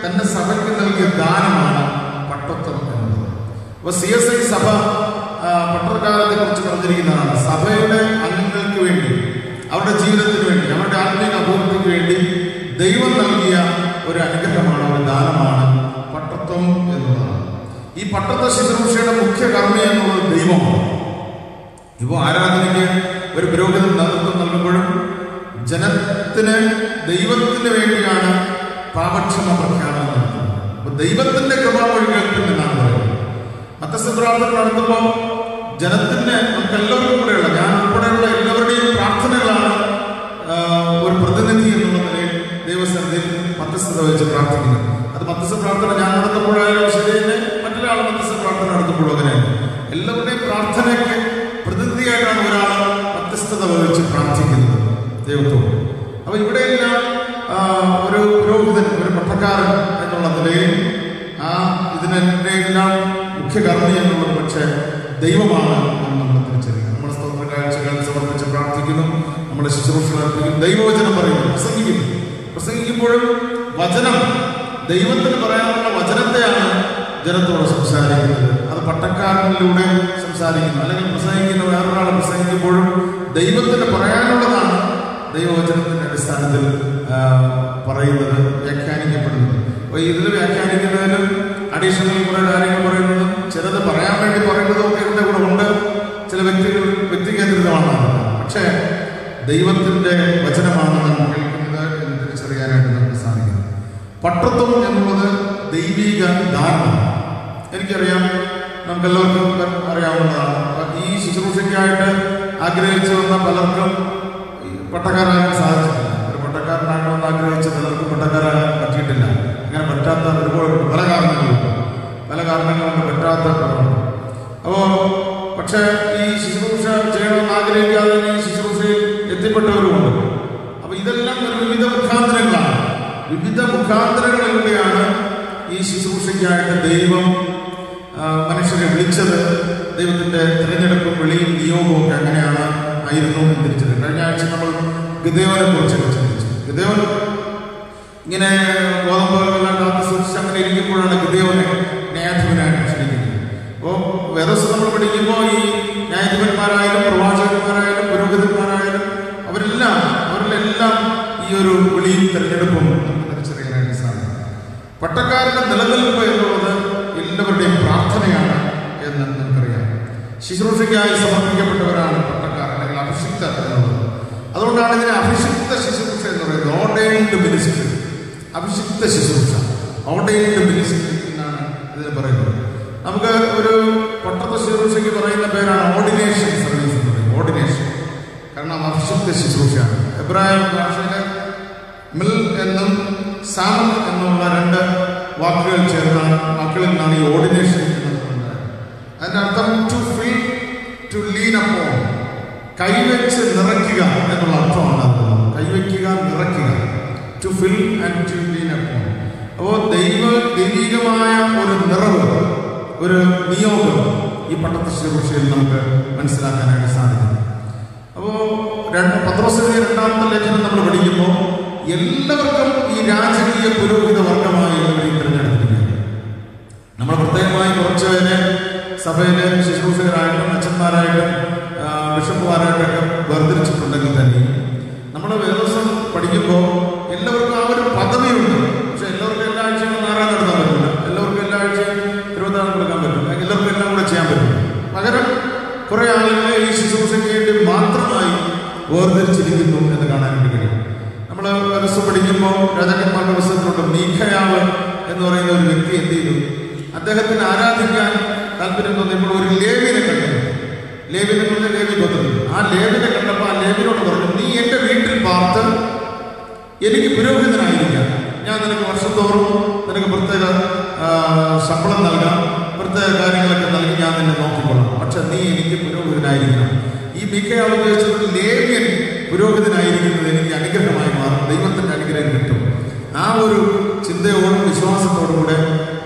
തന്റെ സഭയ്ക്ക് നൽകിയ ദാനമാണ് പട്ടത്വം എന്നത്. അപ്പോൾ CSI സഭ പട്ടക്കാലത്തെ കുറിച്ച് പറഞ്ഞിരിക്കുന്നതാണ്. സഭയുടെ അംഗങ്ങൾക്ക് വേണ്ടി, അവരുടെ ജീവിതത്തിന് വേണ്ടി, അവരുടെ ആത്മീയ അഭിവൃദ്ധിക്ക് വേണ്ടി ദൈവം നൽകിയ ഒരു അനുഗ്രഹമാണ്, ഒരു ദാനമാണ് പട്ടത്വം എന്നുള്ളതാണ്. ഈ പട്ടത്വ ശുശ്രൂഷയുടെ മുഖ്യ കർമ്മി എന്നുള്ളത് ദൈവമാണ്. ഇപ്പോൾ ആരാധനയ്ക്ക് ഒരു പുരോഹിതൻ നേതൃത്വം നൽകുമ്പോഴും ജനത്തിന് ദൈവത്തിന് വേണ്ടിയാണ് പാപക്ഷമ പ്രഖ്യാപനം നടത്തുന്നത്. അപ്പൊ ദൈവത്തിന്റെ കൃപാമൊഴി കേൾക്കും എന്നാണ് പറയുന്നത്. മധ്യസ്ഥ പ്രാർത്ഥന നടത്തുമ്പോൾ ജനത്തിന് നമുക്ക് എല്ലാവർക്കും കൂടെയുള്ള, ഞാൻ ഉൾപ്പെടെയുള്ള എല്ലാവരുടെയും പ്രാർത്ഥനകളാണ് ഒരു പ്രതിനിധി എന്നുള്ള നിലയിൽ ദൈവസന്നിധിയിൽ മധ്യസ്ഥത വെച്ച് പ്രാർത്ഥിക്കുന്നത്. അത് മധ്യസ്ഥ പ്രാർത്ഥന ഞാൻ നടത്തുമ്പോഴായാലും ശരി തന്നെ, മറ്റൊരാൾ മധ്യസ്ഥ പ്രാർത്ഥന നടത്തുമ്പോഴും അങ്ങനെയാണ്. എല്ലാവരുടെയും പ്രാർത്ഥനയ്ക്ക് പ്രതിനിധിയായിട്ടാണ് ഒരാൾ മധ്യസ്ഥത വഹിച്ച് പ്രാർത്ഥിക്കുന്നത് ദൈവത്തോട്. അപ്പൊ ഇവിടെയെല്ലാം ഒരു പുരോഹിതൻ, ഒരു പട്ടക്കാരൻ എന്നുള്ള നിലയിൽ ഇതിനെല്ലാം മുഖ്യ കർമ്മി എന്നുള്ളത് പക്ഷേ ദൈവമാണ് എന്ന് നമ്മൾ തിരിച്ചറിയുക. നമ്മുടെ സ്തോത്ര കാഴ്ചകൾ സമർപ്പിച്ച് പ്രാർത്ഥിക്കുന്നു, നമ്മുടെ ശുശ്രൂഷകൾ അർപ്പിക്കുന്നു, ദൈവവചനം പറയുന്നു, പ്രസംഗിക്കുമ്പോഴും വചനം, ദൈവത്തിന് പറയാനുള്ള വചനത്തെയാണ് ജനത്തോട് സംസാരിക്കുന്നത്. അത് പട്ടക്കാരനിലൂടെ സംസാരിക്കുന്നു. അല്ലെങ്കിൽ പ്രസംഗിക്കുന്ന വേറൊരാൾ പ്രസംഗിക്കുമ്പോഴും ദൈവത്തിന് പറയാനുള്ളതാണ് ദൈവവചനത്തിന്റെ അടിസ്ഥാനത്തിൽ പറയുന്നത്, വ്യാഖ്യാനിക്കപ്പെടുന്നത്. അപ്പോൾ ഇതിൽ വ്യാഖ്യാനിക്കുന്നതിലും അഡീഷണൽ കുറെ കാര്യങ്ങൾ പറയുന്നതും ചിലത് പറയാൻ വേണ്ടി പറയുന്നതും ഒക്കെ ഇതിൻ്റെ കൂടെ ഉണ്ട്. ചില വ്യക്തികേന്ദ്രിതമാണ്. പക്ഷേ ദൈവത്തിന്റെ വചനമാണ് നാം കേൾക്കുന്നത് എന്ന് തിരിച്ചറിയാനായിട്ട് നമുക്ക് സാധിക്കും. പട്ടത്വം എന്നുള്ളത് ദൈവിക ദാനമാണ്. എനിക്കറിയാം, നമുക്കെല്ലാവർക്കും അറിയാവുന്നതാണ്. ഈ ശുശ്രൂഷയ്ക്കായിട്ട് ആഗ്രഹിച്ചു വന്ന പലർക്കും പട്ടക്കാരാകാൻ സാധിച്ചിട്ടില്ല. ഒരു പട്ടക്കാരനാകണമെന്ന് ആഗ്രഹിച്ച പലർക്കും പട്ടക്കാരാകാൻ പറ്റിയിട്ടില്ല. അങ്ങനെ പറ്റാത്ത ഒരുപാട് പല കാരണങ്ങളുണ്ട് പറ്റാത്ത. അപ്പോൾ പക്ഷേ ഈ ശുശ്രൂഷ ചെയ്യണമെന്ന് ആഗ്രഹിക്കാതെ ഈ ശുശ്രൂഷയിൽ എത്തിപ്പെട്ടവരുമുണ്ട്. അപ്പൊ ഇതെല്ലാം ഒരു വിവിധ മുഖാന്തരങ്ങളാണ്. വിവിധ മുഖാന്തരങ്ങളിലൂടെയാണ് ഈ ശുശ്രൂഷയ്ക്കായിട്ട് ദൈവം മനുഷ്യരെ വിളിച്ചത്. ദൈവത്തിന്റെ തിരഞ്ഞെടുപ്പും വിളിയും നിയോഗവും ഒക്കെ അങ്ങനെയാണ് ആയിരുന്നു എന്ന് തിരിച്ചത്. കഴിഞ്ഞ ആഴ്ച നമ്മൾ ഗിദെയോനെ കുറിച്ചൊക്കെ ചിന്തിച്ചു. ഗിദെയോൻ ഇങ്ങനെ ഗോതമ്പെല്ലാം കാത്തു സൂക്ഷിച്ച് അങ്ങനെ ഇരിക്കുമ്പോഴാണ് ഗിദെയോനെ ന്യായാധിപനായിട്ട് ക്ഷണിക്കുന്നത്. അപ്പോൾ വേദോസ് നമ്മൾ പഠിക്കുമ്പോൾ ഈ ന്യായാധിപന്മാരായാലും പ്രവാചകന്മാരായാലും പുരോഹിതന്മാരായാലും അവരിലെല്ലാം ഈ ഒരു വിളിയും തിരഞ്ഞെടുപ്പും നമുക്ക് തിരിച്ചറിയാനായിട്ട് സാധിക്കും. പട്ടക്കാരുടെ നിലനിൽപ്പ് എന്നുള്ളത് എല്ലാവരുടെയും പ്രാർത്ഥനയാണ് എന്ന് നമുക്കറിയാം. ശുശ്രൂഷയ്ക്കായി സമർപ്പിക്കപ്പെട്ടവരാണ് പട്ടക്കാർ, അല്ലെങ്കിൽ അഭിഷിക്തർ എന്നുള്ളത്. അതുകൊണ്ടാണ് ഇതിനെ അഭിഷിക്ത ശുശ്രൂഷ എന്ന് പറയുന്നത്. ഓർഡൈൻഡ് മിനിസ്ട്രി, അഭിഷിക്ത ശുശ്രൂഷ, ഓർഡൈൻഡ് മിനിസ്ട്രി എന്നാണ് ഇതിന് പറയുന്നത്. നമുക്ക് ഒരു പട്ടത്വ ശുശ്രൂഷയ്ക്ക് പറയുന്ന പേരാണ് ഓർഡിനേഷൻ സർവീസ് എന്ന് പറയുന്നത്. ഓർഡിനേഷൻ കാരണം അഭിഷിക്ത ശുശ്രൂഷയാണ്. എബ്രായ ഭാഷയിലെ മിൽ എന്നും സാം എന്നുള്ള രണ്ട് വാക്കുകൾ ചേർന്നാണ്, വാക്കുകളിൽ നിന്നാണ് ഈ ഓർഡിനേഷൻ എന്നുണ്ടായത്. അതിൻ്റെ അർത്ഥം to fill, to lean upon, കൈവച്ച് നിറയ്ക്കുക എന്നുള്ള അർത്ഥമാണ്. കൈവയ്ക്കുക, നിറയ്ക്കുക, to fill and to lean upon. അപ്പോൾ ദൈവികമായ ഒരു നിറവ്, ഒരു നിയോഗം ഈ പട്ടത്വ ശുശ്രൂഷയിൽ നമുക്ക് മനസ്സിലാക്കാനായിട്ട് സാധിക്കും. അപ്പോൾ പത്രോസിന്റെ 2-ാമത്തെ ലേഖനം നമ്മൾ പഠിക്കുമ്പോൾ എല്ലാവർക്കും ഈ രാജകീയ പുരോഹിത വർഗമായി എല്ലാവരെയും തിരഞ്ഞെടുത്തിരിക്കുകയാണ്. നമ്മൾ പ്രത്യേകമായി കുറച്ച് പേരെ സഭയിലെ ശുശ്രൂഷകരായിട്ടും അച്ഛന്മാരായിട്ടും ബിഷപ്പുമാരായിട്ടൊക്കെ വേർതിരിച്ചിട്ടുണ്ടെങ്കിൽ തന്നെ നമ്മൾ വേദോസം പഠിക്കുമ്പോൾ എല്ലാവർക്കും ആ ഒരു പദവിയുണ്ട്. പക്ഷെ എല്ലാവർക്കും എല്ലാ ആഴ്ചയും നാരായണ നടത്താൻ പറ്റില്ല, എല്ലാവർക്കും എല്ലാ ആഴ്ചയും തിരുവനന്തപുരം കൊടുക്കാൻ പറ്റില്ല, എല്ലാവർക്കും എല്ലാം കൂടെ ചെയ്യാൻ പറ്റില്ല. പകരം കുറെ ആളുകളെ ഈ ശുശ്രൂഷയ്ക്ക് വേണ്ടി മാത്രമായി വേർതിരിച്ചിരിക്കുന്നു എന്ന് കാണാനായിട്ട് കഴിയും. നമ്മൾ ദിവസം പഠിക്കുമ്പോൾ രാജാക്കന്മാരുടെ പുസ്തകത്തിലുണ്ട് മീഖയാവ് എന്ന് പറയുന്ന ഒരു വ്യക്തി എന്ത് ചെയ്തു? അദ്ദേഹത്തിന് ആരാധിക്കാൻ താല്പര്യം തോന്നിയപ്പോൾ ഒരു ലേവിനെ കണ്ടു. ലേവിനെ കൊണ്ട് ലേവി ഗോത്രം. ആ ലേവിനെ കണ്ടപ്പോൾ ആ ലേവിനോട് പറഞ്ഞു, നീ എൻ്റെ വീട്ടിൽ പാർത്ത് എനിക്ക് പുരോഹിതനായിരിക്കാം. ഞാൻ നിനക്ക് വർഷത്തോറും നിനക്ക് പ്രത്യേക ശമ്പളം നൽകാം, പ്രത്യേക കാര്യങ്ങളൊക്കെ നൽകി ഞാൻ നിന്നെ നോക്കിക്കൊള്ളാം. പക്ഷെ നീ എനിക്ക് പുരോഹിതനായിരിക്കണം. ഈ മിക്കയാൾ ഉപയോഗിച്ചത് ലേവ്യൻ പുരോഹിതനായിരിക്കുന്നത് എനിക്ക് അനുഗ്രഹമായി മാറും, ദൈവത്തിൻ്റെ അനുഗ്രഹം കിട്ടും. ആ ഒരു ചിന്തയോടും വിശ്വാസത്തോടും കൂടെ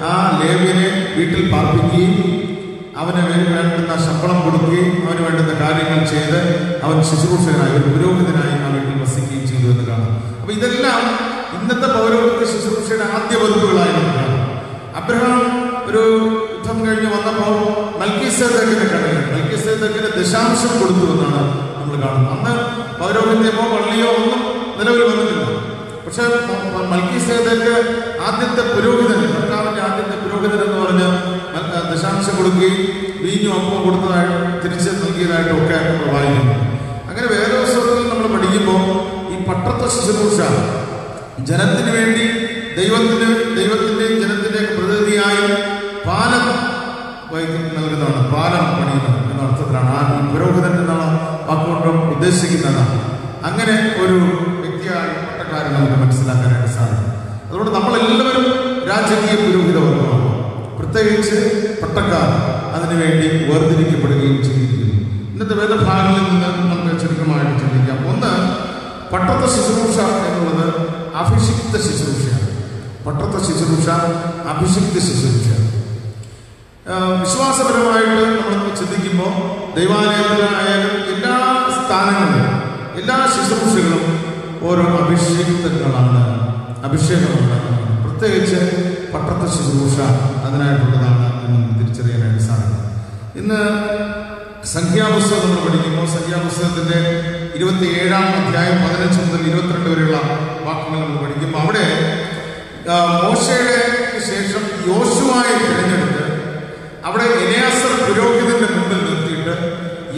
ആ ലേവ്യനെ വീട്ടിൽ പാർപ്പിക്കുകയും അവന് വേണ്ടുന്ന ശമ്പളം കൊടുക്കുകയും അവന് വേണ്ടുന്ന കാര്യങ്ങൾ ചെയ്ത് അവൻ ശുശ്രൂഷകനായി ഒരു പുരോഹിതനായി ആ വീട്ടിൽ വസിക്കുകയും ചെയ്തു എന്ന് കാണാം. അപ്പൊ ഇതെല്ലാം ഇന്നത്തെ പൗരോഹിത്യ ശുശ്രൂഷയുടെ ആദ്യ പതിപ്പുകളായി കാണാം. അബ്രഹാം ഒരു യുദ്ധം കഴിഞ്ഞ് വന്നപ്പോൾ മൽക്കീസേദെക്കിനെ കണ്ടത്, മൽക്കീസേദെക്കിന് ദശാംശം കൊടുത്തു എന്നാണ് നമ്മൾ കാണുന്നത്. അന്ന് പൗരോഹിത്യമോ പള്ളിയോ ഒന്നും നിലവിൽ വന്നിട്ടില്ല. പക്ഷെ മൽക്കീസേദെക്ക് ആദ്യത്തെ പുരോഹിതൻ, കർത്താവിന്റെ ആദ്യത്തെ പുരോഹിതൻ എന്ന് പറഞ്ഞ് ദശാംശം കൊടുക്കുകയും വീഞ്ഞും അപ്പം കൊടുത്തതായി തിരിച്ച് നൽകിയതായിട്ടും ഒക്കെ നമ്മൾ വായിക്കുന്നു. അങ്ങനെ വേദപുസ്തകത്തിൽ നമ്മൾ പഠിക്കുമ്പോൾ ഈ പട്ടത്തെ ശുശ്രൂഷ ജനത്തിന് വേണ്ടി ദൈവത്തിന്റെയും ജനത്തിന്റെയും പ്രതിനിധിയായി പാലം നൽകുന്നതാണ്, പാലം പണിയുന്നത് എന്ന അർത്ഥത്തിലാണ് ആ പുരോഹിതൻ എന്നാണ് വാക്കുകൊണ്ട് ഉദ്ദേശിക്കുന്നതാണ്. അങ്ങനെ ഒരു വ്യക്തിയായി പട്ടക്കാരൻ നമുക്ക് മനസ്സിലാക്കാനായിട്ട് സാധിക്കും. അതുകൊണ്ട് നമ്മളെല്ലാവരും രാജകീയ പുരോഹിത വർഗമാണ്. പ്രത്യേകിച്ച് പട്ടക്കാർ അതിനുവേണ്ടി വേർതിരിക്കപ്പെടുകയും ചെയ്തിരിക്കുന്നു. ഇന്നത്തെ വേദഭാഗങ്ങളിൽ നിന്ന് നമുക്ക് ചുരുക്കമായിട്ട് ചിന്തിക്കാം. ഒന്ന്, പട്ടത്തെ ശുശ്രൂഷ എന്നുള്ളത് അഭിഷിക്ത ശുശ്രൂഷയാണ്. പട്ടത്തെ ശുശ്രൂഷ അഭിഷിക്ത ശുശ്രൂഷയാണ്. വിശ്വാസപരമായിട്ട് നമ്മൾ ചിന്തിക്കുമ്പോൾ ദൈവാലയത്തിലായാലും എല്ലാ സ്ഥാനങ്ങളിലും എല്ലാ ശുശ്രൂഷകളും ഓരോ അഭിഷേകങ്ങളാണ്, അഭിഷേകമാണ്. പ്രത്യേകിച്ച് പട്ടത്തെ ശുശ്രൂഷ അതിനായിട്ടുള്ളതാണ് എന്ന് തിരിച്ചറിയാനായിട്ട് സാധിക്കും. ഇന്ന് സംഖ്യാപുസ്തകം നമ്മൾ പഠിക്കുമ്പോൾ സംഖ്യാപുസ്തകത്തിന്റെ 27-ാം അധ്യായം 15 മുതൽ 22 വരെയുള്ള വാക്യങ്ങൾ നമ്മൾ പഠിക്കുമ്പോൾ അവിടെ മോശയുടെ ശേഷം യോശുവയെ തിരഞ്ഞെടുത്ത് അവിടെ എലയാസർ പുരോഹിതന്റെ മുമ്പിൽ നിർത്തിയിട്ട്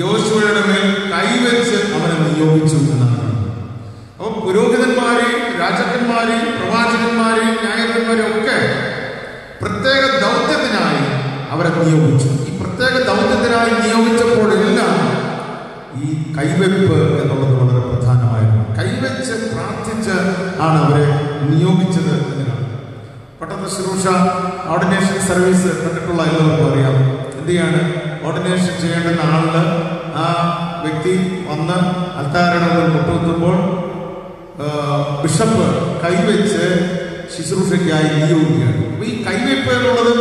യോശുവയുടെ മേൽ കൈവച്ച് അവനെ നിയോഗിച്ചു എന്നാണ്. അപ്പോൾ പുരോഹിതന്മാരെയും രാജാക്കന്മാരെയും പ്രവാചകന്മാരെയും ന്യായാധിപന്മാരെയും ഒക്കെ പ്രത്യേക ദൗത്യത്തിനായി അവരെ നിയോഗിച്ചു. ഈ പ്രത്യേക ദൗത്യത്തിനായി നിയോഗിച്ചപ്പോഴെല്ലാം ഈ കൈവെപ്പ് എന്നുള്ളത് വളരെ പ്രധാനമായിരുന്നു. കൈവച്ച് പ്രാർത്ഥിച്ച് ആണ് അവരെ നിയോഗിച്ചത് എന്നതാണ്. പട്ടത്തെ ശുശ്രൂഷ ഓർഡിനേഷൻ സർവീസ് കണ്ടിട്ടുള്ള എല്ലാവർക്കും അറിയാം. എന്ത് ചെയ്യാണ്? ഓർഡിനേഷൻ ചെയ്യേണ്ടുന്ന ആളില് ആ വ്യക്തി വന്ന് അൽത്താരയുടെ മുന്നിൽ മുട്ടുകുത്തുമ്പോൾ ബിഷപ്പ് കൈവച്ച് ശുശ്രൂഷയ്ക്കായി നിയോഗിക്കുകയാണ്. അപ്പൊ ഈ കൈവയ്പ് എന്നുള്ളത്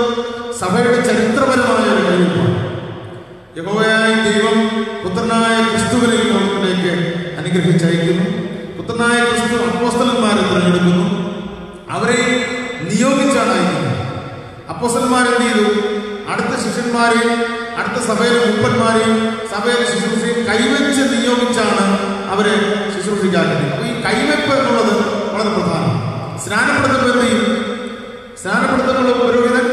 സഭയുടെ ചരിത്രപരമായ ഒരു കൈവയ്പ്പാണ്. യഹോവയായ ദൈവം പുത്രനായ ക്രിസ്തുവിനെ ലോകത്തിലേക്ക് അനുഗ്രഹിച്ചയക്കുന്നു. പുത്രനായ ക്രിസ്തു അപ്പോസ്തലന്മാരെ തിരഞ്ഞെടുക്കുന്നു, അവരെ നിയോഗിച്ചാണ് അയക്കുന്നത്. അപ്പോസ്തലന്മാരെന്ത് ചെയ്തു? അടുത്ത ശിഷ്യന്മാരെയും അടുത്ത സഭയിലെ മൂപ്പന്മാരെയും സഭയിലെ ശുശ്രൂഷയും കൈവച്ച് നിയോഗിച്ചാണ് അവരെ ശുശ്രൂഷിക്കാറുണ്ട്. അപ്പൊ ഈ കൈവയ്പ് എന്നുള്ളത് വളരെ പ്രധാനം. സ്നാനപ്പെടുത്തുമ്പോൾ സ്നാനപ്പെടുത്തുന്നുള്ള പുരോഹിതൻ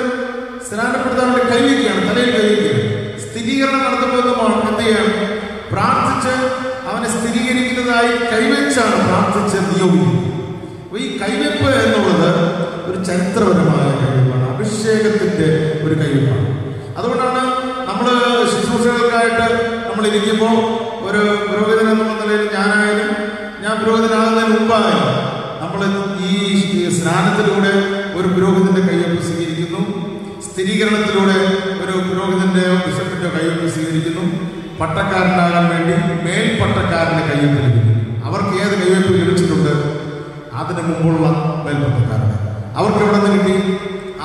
സ്നാനപ്പെടുത്താൻ വേണ്ടി കൈവയ്ക്കുകയാണ്, തലയിൽ കൈവയ്ക്കുകയാണ്. സ്ഥിരീകരണം നടത്തുമ്പോൾ എന്ത് ചെയ്യാണ്? പ്രാർത്ഥിച്ച് അവനെ സ്ഥിരീകരിക്കുന്നതായി കൈവച്ചാണ് പ്രാർത്ഥിച്ച് നിയോഗിക്കുന്നത്. അപ്പൊ ഈ കൈവയ്പ് എന്നുള്ളത് ഒരു ചരിത്രപരമായ കൈവയ്പ്പാണ്, അഭിഷേകത്തിന്റെ ഒരു കൈവയ്പ്പാണ്. അതുകൊണ്ടാണ് നമ്മൾ ശുശ്രൂഷകൾക്കായിട്ട് നമ്മൾ ഇരിക്കുമ്പോൾ ഒരു പുരോഹിതൻ എന്നുള്ള നിലയിൽ ഞാൻ പുരോഹിതനാകുന്നതിന് മുമ്പായാലും നമ്മൾ ഈ സ്നാനത്തിലൂടെ ഒരു പുരോഹിതന്റെ കൈവയ്പ് സ്വീകരിക്കുന്നു, സ്ഥിരീകരണത്തിലൂടെ ഒരു പുരോഹിതന്റെയോ ബിഷപ്പിന്റെയോ കൈവയ്പ് സ്വീകരിക്കുന്നു. പട്ടക്കാരനാകാൻ വേണ്ടി മേൽപ്പട്ടക്കാരന്റെ കൈവയ്പ് ലഭിക്കുന്നു. അവർക്ക് ഏത് കൈവയ്പ് ലഭിച്ചിട്ടുണ്ട്? അതിനു മുമ്പുള്ള മേൽപ്പട്ടക്കാരുടെ. അവർക്ക് എവിടെ നിന്ന് കിട്ടി?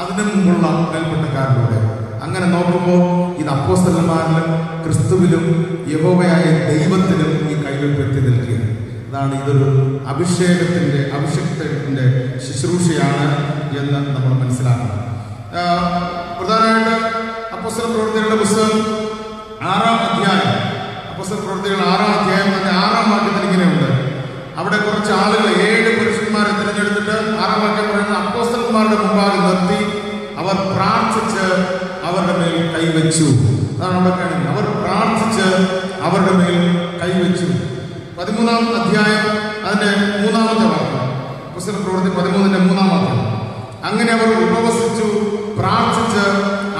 അതിനു മുമ്പുള്ള മേൽപ്പട്ടക്കാരിലൂടെ. അങ്ങനെ നോക്കുമ്പോൾ ഇത് അപ്പോസ്തലന്മാരിലും ക്രിസ്തുവിലും യഹോവയായ ദൈവത്തിലും ഈ കൈവയ്പ് എത്തി നിൽക്കുകയാണ്. അതാണ് ഇതൊരു അഭിഷേകത്തിന്റെ ശുശ്രൂഷയാണ് എന്ന് നമ്മൾ മനസ്സിലാക്കണം. പ്രധാനമായിട്ട് അപ്പോസ്തല പ്രവൃത്തികളുടെ പുസ്തകം 6-ാം അധ്യായം, അപ്പോസ്തല പ്രവൃത്തികൾ 6-ാം അധ്യായം തന്നെ 6-ാം വാക്യത്തിൽ ഇങ്ങനെയുണ്ട്. അവിടെ കുറച്ച് ആളുകൾ 7 പുരുഷന്മാരെ തിരഞ്ഞെടുത്തിട്ട് 6-ാം വാക്യം പറയുന്ന അപ്പോസ്തലന്മാരുടെ മുമ്പാകെ നിർത്തി അവർ പ്രാർത്ഥിച്ച് അവരുടെ മേൽ കൈവച്ചു. അതാണ് അവിടെ കാണുന്നത്. അവർ പ്രാർത്ഥിച്ച് അവരുടെ മേൽ കൈവച്ചു. 13-ാം അധ്യായം അതിന്റെ 3-ാമത്തെ വാക്യം, അപ്പോസ്തല പ്രവൃത്തി 13-ന്റെ 3-ാം വാക്യം. അങ്ങനെ അവർ ഉപവസിച്ചു, പ്രാർത്ഥിച്ച്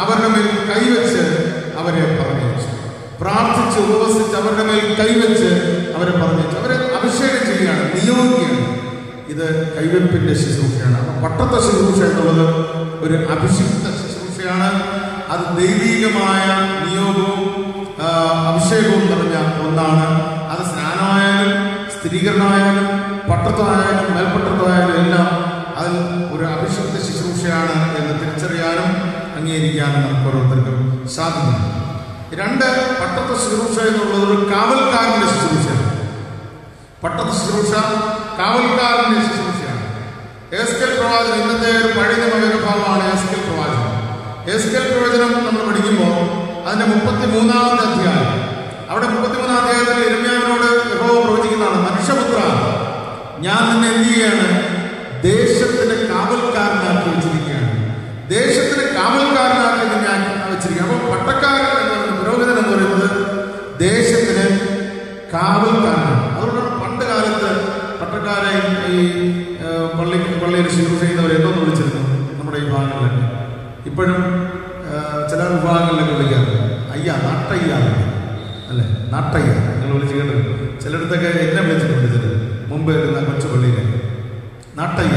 അവരുടെ മേൽ കൈവച്ച് ഉപവസിച്ച് അവരുടെ മേൽ കൈവച്ച് അവരെ പറഞ്ഞു, അവരെ അഭിഷേകം ചെയ്യുകയാണ്, നിയോഗിക്കുകയാണ്. ഇത് കൈവെപ്പിന്റെ ശുശ്രൂഷയാണ്. അപ്പൊ പട്ടത്ത ശുശ്രൂഷ എന്നുള്ളത് ഒരു അഭിഷിക്ത ശുശ്രൂഷയാണ്. അത് ദൈവീകമായ നിയോഗവും അഭിഷേകവും നിറഞ്ഞ ഒന്നാണ്. അത് സ്നാനമായാലും സ്ഥിരീകരണമായാലും പട്ടത്വമായാലും മേൽപ്പട്ടത്വമായാലും എല്ലാം അതിൽ ഒരു അഭിഷിക്ത ശുശ്രൂഷയാണ് എന്ന് തിരിച്ചറിയാനും അംഗീകരിക്കാനും നമുക്ക് ഓരോരുത്തർക്കും സാധിക്കും. രണ്ട്, പട്ടത്വ ശുശ്രൂഷ എന്നുള്ളത് ഒരു കാവൽക്കാരന്റെ ശുശ്രൂഷയാണ്. പട്ടത്വ ശുശ്രൂഷ കാവൽക്കാരന്റെ ശുശ്രൂഷയാണ്. എസ്കേൽ പ്രവാചകൻ, ഇന്നത്തെ ഒരു പഴയ നിയമഭാവമാണ് എസ്കേൽ പ്രവാചകൻ. എസ്കേൽ പ്രവചനം നമ്മൾ പഠിക്കുമ്പോൾ അതിന്റെ 33-ാമത്തെ അധ്യായം, അവിടെ 33-ാം അധ്യായത്തിൽ യിരെമ്യാവിനോട് യഹോവ പ്രവചിക്കുന്നതാണ്, മനുഷ്യപുത്ര, ഞാൻ നിന്നെ എന്ത് ചെയ്യാണ്? ദേശത്തിന് കാവൽക്കാരനാക്കി വെച്ചിരിക്കുകയാണ്. ദേശത്തിന് കാവൽക്കാരനാക്കി ഞാൻ വെച്ചിരിക്കുകയാണ്. അപ്പോൾ പട്ടക്കാരൻ എന്ന് പറയുന്നത്, പുരോഹിതൻ എന്ന് പറയുന്നത് ദേശത്തിന് കാവൽക്കാരനാണ്. അതുകൊണ്ടാണ് പണ്ട് കാലത്ത് പട്ടക്കാരെ ഈ പള്ളിയിൽ ശുശ്രൂഷ ചെയ്യുന്നവർ എന്തോന്ന് വിളിച്ചിരുന്നു നമ്മുടെ ഈ ഭാഗങ്ങളിലൊക്കെ. ഇപ്പോഴും ചില വിഭാഗങ്ങളിലൊക്കെ വിളിക്കാറുണ്ട് അയ്യ, നാട്ടയ്യ അല്ലേ, നാട്ടയ്യ നിങ്ങൾ വിളിച്ച് കേട്ടത്. ചിലയിടത്തൊക്കെ എന്നെ വിളിച്ചിട്ടുണ്ട് ചിലർ, മുമ്പ് ഇരുന്ന കൊച്ചു പള്ളിയിലൊക്കെ നാട്ടയ്യ.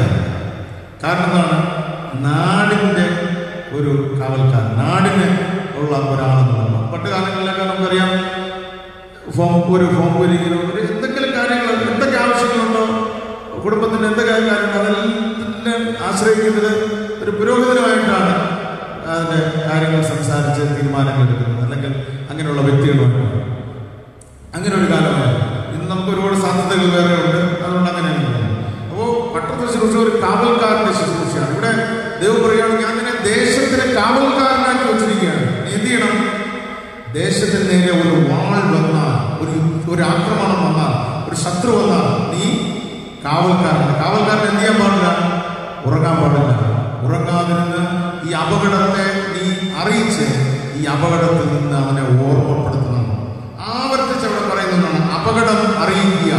കാരണം എന്താണ്? നാടിൻ്റെ ഒരു കാവൽക്കാരൻ, നാടിന് ഉള്ള ഒരാളെന്നുള്ളത്. പണ്ട് കാലങ്ങളിലൊക്കെ നമുക്കറിയാം, ഒരു ഫോം പൂരിക്കലോ എന്തെങ്കിലും കാര്യങ്ങൾ, എന്തൊക്കെ ആവശ്യങ്ങളുണ്ടോ, കുടുംബത്തിന് എന്തൊക്കെ കാര്യമുണ്ടോ, അതെല്ലാം ആശ്രയിക്കുന്നത് ഒരു പുരോഹിതനുമായിട്ടാണ് അതിൻ്റെ കാര്യങ്ങൾ സംസാരിച്ച് തീരുമാനങ്ങൾ എടുക്കുന്നത്, അല്ലെങ്കിൽ അങ്ങനെയുള്ള വ്യക്തികളുമായിട്ടാണ്. അങ്ങനെ ഒരു കാലമാണ്. ഇന്ന് നമുക്ക് ഒരുപാട് സാധ്യതകൾ വേറെ ഉണ്ട്, അതുകൊണ്ട് അങ്ങനെയാണ്. അപ്പോൾ പട്ടത്വ ശുശ്രൂഷ ഒരു കാവൽക്കാരന്റെ ശുശ്രൂഷയാണ്. ഇവിടെ ദൈവം പറയുകയാണ്, ഞാൻ നിന്നെ ദേശത്തിന് കാവൽക്കാരനാക്കി വെച്ചിരിക്കുകയാണ്. നീ എന്ത് ചെയ്യണം? ദേശത്തിന് നേരെ ഒരു വാൾ വന്നാൽ, ഒരു ആക്രമണം വന്നാൽ, ഒരു ശത്രു വന്നാൽ, നീ കാവൽക്കാരൻ. കാവൽക്കാരൻ എന്ത് ചെയ്യാൻ പാടില്ല? ഉറങ്ങാൻ പാടില്ല. ഉറങ്ങാതിരുന്ന് ഈ അപകടത്തെ നീ അറിയിച്ച് ഈ അപകടത്തിൽ നിന്ന് അവനെ ഓർമ്മപ്പെടുത്തണം. ആവർത്തിച്ച് അവിടെ പറയുന്നതാണ് അപകടം അറിയിക്കുക.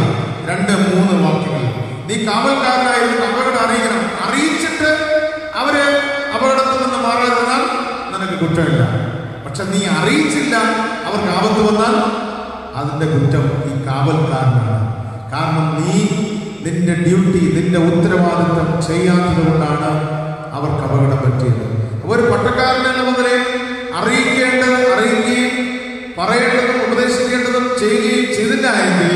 2-3 വാക്യങ്ങൾ. നീ കാവൽക്കാരനായിരുന്നു അപകടം അറിയിക്കണം. അറിയിച്ചിട്ട് അവരെ അപകടത്തിൽ നിന്ന് മാറാതിരുന്നാൽ നിനക്ക് കുറ്റമില്ല. പക്ഷെ നീ അറിയിച്ചില്ല, അവർക്ക് ആപത്ത് വന്നാൽ അതിന്റെ കുറ്റം ഈ കാവൽക്കാരനാണ്. കാരണം നീ നിന്റെ ഡ്യൂട്ടി, നിന്റെ ഉത്തരവാദിത്വം ചെയ്യാത്തത് കൊണ്ടാണ് അവർക്ക് അപകടം പറ്റിയത്. ഒരു പട്ടക്കാരൻ എന്ന മുതലേ അറിയിക്കുകയും പറയേണ്ടതും ഉപദേശിക്കേണ്ടതും ചെയ്യുകയും ചെയ്തില്ല എങ്കിൽ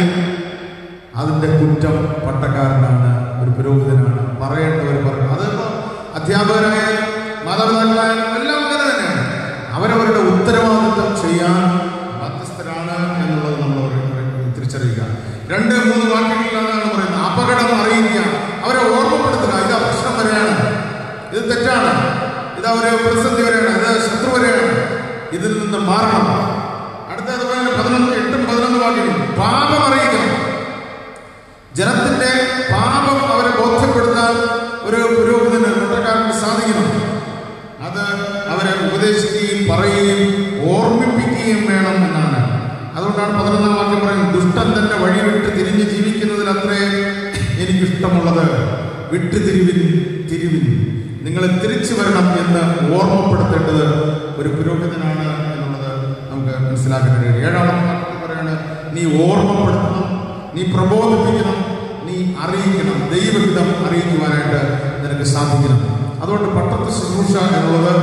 അതിന്റെ കുറ്റം പട്ടക്കാരനാണ്, ഒരു പുരോഹിതനാണ്. പറയേണ്ടവർ പറയും. അതിപ്പോൾ അധ്യാപകരായാലും മാതാപിതാക്കളായാലും എല്ലാം അങ്ങനെ തന്നെയാണ്. അവരവരുടെ ഉത്തരവാദിത്വം ചെയ്യാൻ ബാധ്യസ്ഥരാണ് എന്നുള്ളത് നമ്മൾ തിരിച്ചറിയുക. 2-3 വാക്യങ്ങളിലാണ് പറയുന്നത്. അപകടം അറിയിക്കുക, അവരെ ഓർമ്മപ്പെടുത്തുക. ഇതാ പ്രശ്നം വരെയാണ്, ഇത് തെറ്റാണ്, ഇതാ ഒരു പ്രതിസന്ധി വരെയാണ്, ഇത് ശത്രു വരെയാണ്, ഇതിൽ നിന്ന് മാറണം. അടുത്ത അതുപോലെ 8-11 വാക്യങ്ങൾ പാപം അറിയിക്കണം. ജനത്തിന്റെ പാപം അവരെ ബോധ്യപ്പെടുത്താൻ ഒരു പുരോഹിതന്, പട്ടക്കാരന് സാധിക്കണം. അത് അവരെ ഉപദേശിക്കുകയും പറയുകയും ഓർമ്മിപ്പിക്കുകയും വേണം എന്നാണ്. അതുകൊണ്ടാണ് 11-ാം വാക്യം പറയുന്നത്, ദുഷ്ടൻ തന്റെ വഴി വിട്ട് തിരിഞ്ഞ് ജീവിക്കുന്നതിൽ അത്രേ എനിക്കിഷ്ടമുള്ളത്. വിട്ടുതിരിവിൻ, നിങ്ങൾ തിരിച്ചു വരണം എന്ന് ഓർമ്മപ്പെടുത്തേണ്ടത് ഒരു പുരോഹിതനാണ് എന്നുള്ളത് നമുക്ക് മനസ്സിലാക്കാൻ കഴിയും. 7-ാം വാക്യത്തിൽ പറയാണ്, നീ ഓർമ്മപ്പെടുത്തണം, നീ പ്രബോധിപ്പിക്കണം, നീ അറിയിക്കണം. ദൈവഹിതം അറിയിക്കുവാനായിട്ട് നിനക്ക് സാധിക്കണം. അതുകൊണ്ട് പട്ടത്വ ശുശ്രൂഷ എന്നുള്ളത്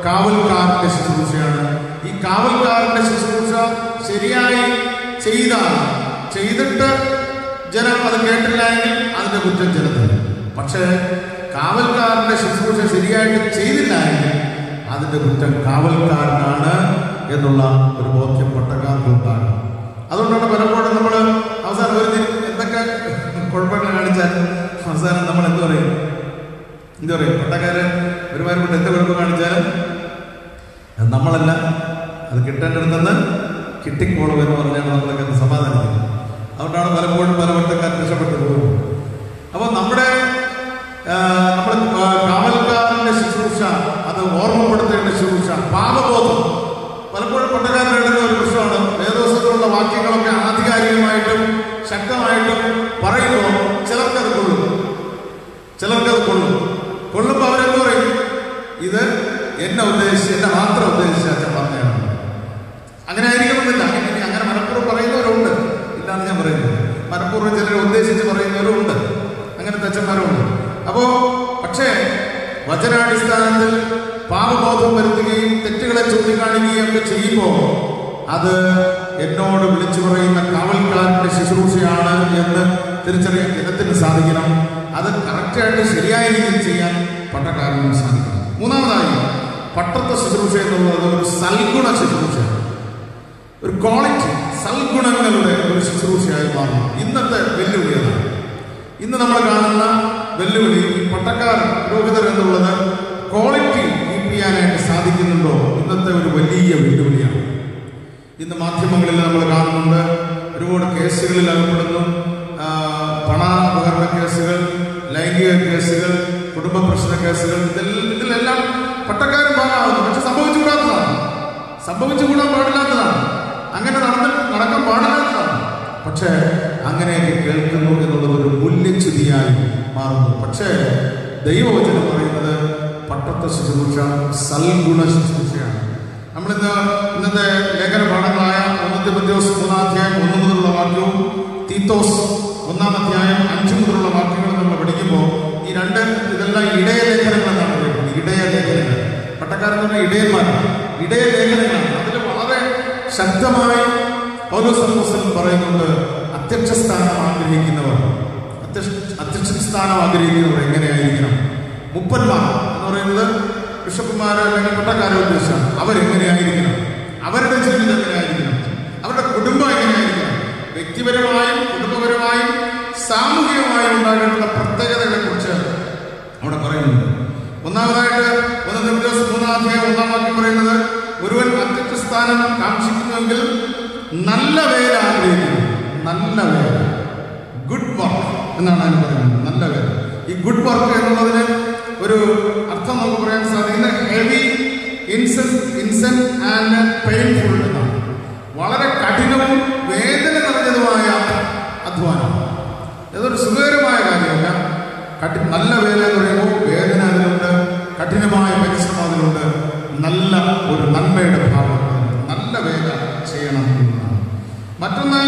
കാവൽക്കാരന്റെ ശുശ്രൂഷയാണ്. ഈ കാവൽക്കാരന്റെ ശുശ്രൂഷ ശരിയായി ചെയ്തിട്ട് ജനം അത് കേട്ടില്ല എങ്കിൽ അതിന്റെ കുറ്റം ജനത്തിന്. പക്ഷേ കാവൽക്കാരന്റെ ശുശ്രൂഷ ശരിയായിട്ട് ചെയ്തില്ല എങ്കിൽ അതിന്റെ കുറ്റം കാവൽക്കാരനാണ് എന്നുള്ള ഒരു ബോധ്യം പട്ടക്കാർക്കുണ്ടാകും. അതുകൊണ്ടാണ് പലപ്പോഴും നമ്മൾ അവസാനം എന്തൊക്കെ കുഴപ്പങ്ങൾ കാണിച്ചാൽ അവസാനം നമ്മൾ എന്ത് പറയും? പട്ടക്കാരൻ ഒരുമാതിരി എന്ത് കുഴപ്പം കാണിച്ചാലും നമ്മളല്ല, അത് കിട്ടേണ്ടടുത്തെന്ന് കിട്ടിക്കോളും എന്ന് പറഞ്ഞാണ് നമ്മളൊക്കെ സമാധാനിക്കുന്നത്. അതുകൊണ്ടാണ് പലപ്പോഴും പല പട്ടക്കാരും രക്ഷപ്പെട്ടു പോകുന്നത്. അപ്പോൾ നമ്മൾ കാവൽക്കാരന്റെ ശുശ്രൂഷ, അത് ഓർമ്മപ്പെടുത്തേണ്ട ശുശ്രൂഷ, പാപബോധം പലപ്പോഴും പട്ടക്കാരുടെ ഒരു പ്രശ്നമാണ്. വേദോസത്തിലുള്ള വാക്യങ്ങളൊക്കെ ആധികാരികമായിട്ടും ശക്തമായിട്ടും പറയുമ്പോൾ ചിലർക്കത് കൊള്ളുമ്പോൾ അവരെന്ത് പറയും? ഇത് എന്നെ മാത്രം ഉദ്ദേശിച്ച അച്ഛൻ പറഞ്ഞതാണ്. അങ്ങനെ ആയിരിക്കണമെന്നില്ല. അങ്ങനെ മനഃപൂർവ്വം ചിലരെ ഉദ്ദേശിച്ച് പറയുന്നവരും ഉണ്ട്, അങ്ങനത്തെ അച്ഛന്മാരും ഉണ്ട്. പക്ഷേ വചനാടിസ്ഥാനത്തിൽ പാപബോധം വരുത്തുകയും തെറ്റുകളെ ചൂണ്ടിക്കാണിക്കുകയും ഒക്കെ ചെയ്യുമ്പോൾ അത് എന്നോട് വിളിച്ചു പറയുന്ന കാവൽക്കാരന്റെ ശുശ്രൂഷയാണ് എന്ന് തിരിച്ചറിയാൻ ജനത്തിന് സാധിക്കണം. അത് കറക്റ്റായിട്ട് ശരിയായ രീതിയിൽ ചെയ്യാൻ പട്ടക്കാരനും സാധിക്കണം. മൂന്നാമതായി, പട്ടത്തെ ശുശ്രൂഷ എന്നുള്ളത് ഒരു സൽഗുണ ശുശ്രൂഷയാണ്, ഒരു ക്വാളിറ്റി, സൽഗുണങ്ങളുടെ ഒരു ശുശ്രൂഷയായി മാറുന്നു. ഇന്നത്തെ വെല്ലുവിളിയാണ്. ഇന്ന് നമ്മൾ കാണുന്ന വെല്ലുവിളി പട്ടക്കാർ പുരോഹിതർ എന്നുള്ളത് ക്വാളിറ്റി കീപ്പ് ചെയ്യാനായിട്ട് സാധിക്കുന്നുണ്ടോ? ഇന്നത്തെ ഒരു വലിയ വെല്ലുവിളിയാണ്. ഇന്ന് മാധ്യമങ്ങളിൽ നമ്മൾ കാണുന്നുണ്ട്, ഒരുപാട് കേസുകളിൽ അകപ്പെടുന്നു. പണാപകരണ കേസുകൾ, ലൈംഗിക കേസുകൾ, കുടുംബ പ്രശ്ന കേസുകൾ, ഇതിലെല്ലാം പട്ടക്കാരും ഭാഗമാകുന്നു. പക്ഷെ സംഭവിച്ചുകൂടാൻ പാടില്ലാത്തതാണ്, അങ്ങനെ നടക്കാൻ പാടില്ലാത്തതാണ്. പക്ഷേ അങ്ങനെയൊക്കെ കേൾക്കുന്നു എന്നുള്ളത് ഒരു മൂല്യച്യുതിയായി മാറുന്നു. പക്ഷേ ദൈവവചനം പറയുന്നത് പട്ടത്തെ ശുശ്രൂഷ സൽഗുണ ശുശ്രൂഷയാണ്. ഇന്നത്തെ ലേഖന പാഠങ്ങളായ 1 തിമോഥെയോസ് 3-ാം അധ്യായം 1 മുതലുള്ള വാക്യവും തീത്തോസ് 1-ാം അധ്യായം 5 മുതലുള്ള വാക്യങ്ങളും നമ്മൾ പഠിക്കുമ്പോൾ ഇതെല്ലാം ഇടയ ലേഖനങ്ങളെന്നാണ് പറയുന്നത്. ഇടയ ലേഖനങ്ങൾ, പട്ടക്കാരെന്ന് പറഞ്ഞാൽ ഇടയന്മാരാണ്, ഇടയ ലേഖനങ്ങളാണ്. അതിൽ വളരെ ശക്തമായി പൗലോസ് അപ്പോസ്തലൻ പറയുന്നുണ്ട്, അധ്യക്ഷ സ്ഥാനം ആഗ്രഹിക്കുന്നവർ എങ്ങനെയായിരിക്കണം? മുപ്പന്മാർ എന്ന് പറയുന്നത് ബിഷപ്പുമാരോ അല്ലെങ്കിൽ പട്ടക്കാരോ ഉദ്ദേശിച്ചാണ്. അവരെങ്ങനെയായിരിക്കണം? അവരുടെ ജീവിതം എങ്ങനെയായിരിക്കണം? അവരുടെ കുടുംബം എങ്ങനെയായിരിക്കണം? വ്യക്തിപരമായും കുടുംബപരമായും സാമൂഹികമായും ഉണ്ടാകേണ്ടുന്ന പ്രത്യേകതകളെ കുറിച്ച് അവിടെ പറയുന്നുണ്ട്. ഒന്നാമതായിട്ട് 1 തിമോഥെയോസ് 3-ാം അധ്യായം 1-ാം വാക്യം പറയുന്നത്, ഒരുവൻ അധ്യക്ഷ സ്ഥാനം കാക്ഷിക്കുന്നുവെങ്കിൽ നല്ല വേല ആഗ്രഹിക്കുന്നു. നല്ല വേല, ഗുഡ് വർക്ക് എന്നാണ് അതിന് പറയുന്നത്. നല്ല വേല. ഈ ഗുഡ് വർക്ക് എന്നുള്ളതിന് ഒരു അർത്ഥം നമുക്ക് പറയാൻ സാധിക്കുന്നത് ഹെവി, ഇൻസെന്റ് ആൻഡ് പെയിൻഫുൾ എന്നാണ്. വളരെ കഠിനവും വേദന നിറഞ്ഞതുമായ അധ്വാനം. ഇതൊരു സുഖകരമായ കാര്യമല്ല. നല്ല വേല എന്ന് പറയുമ്പോൾ വേദന അതിലുണ്ട്, കഠിനമായ പരിശ്രമം അതിലുണ്ട്, നല്ല ഒരു നന്മയുടെ ഭാവം, നല്ല വേല ചെയ്യണം എന്നതാണ്. മറ്റൊന്ന്,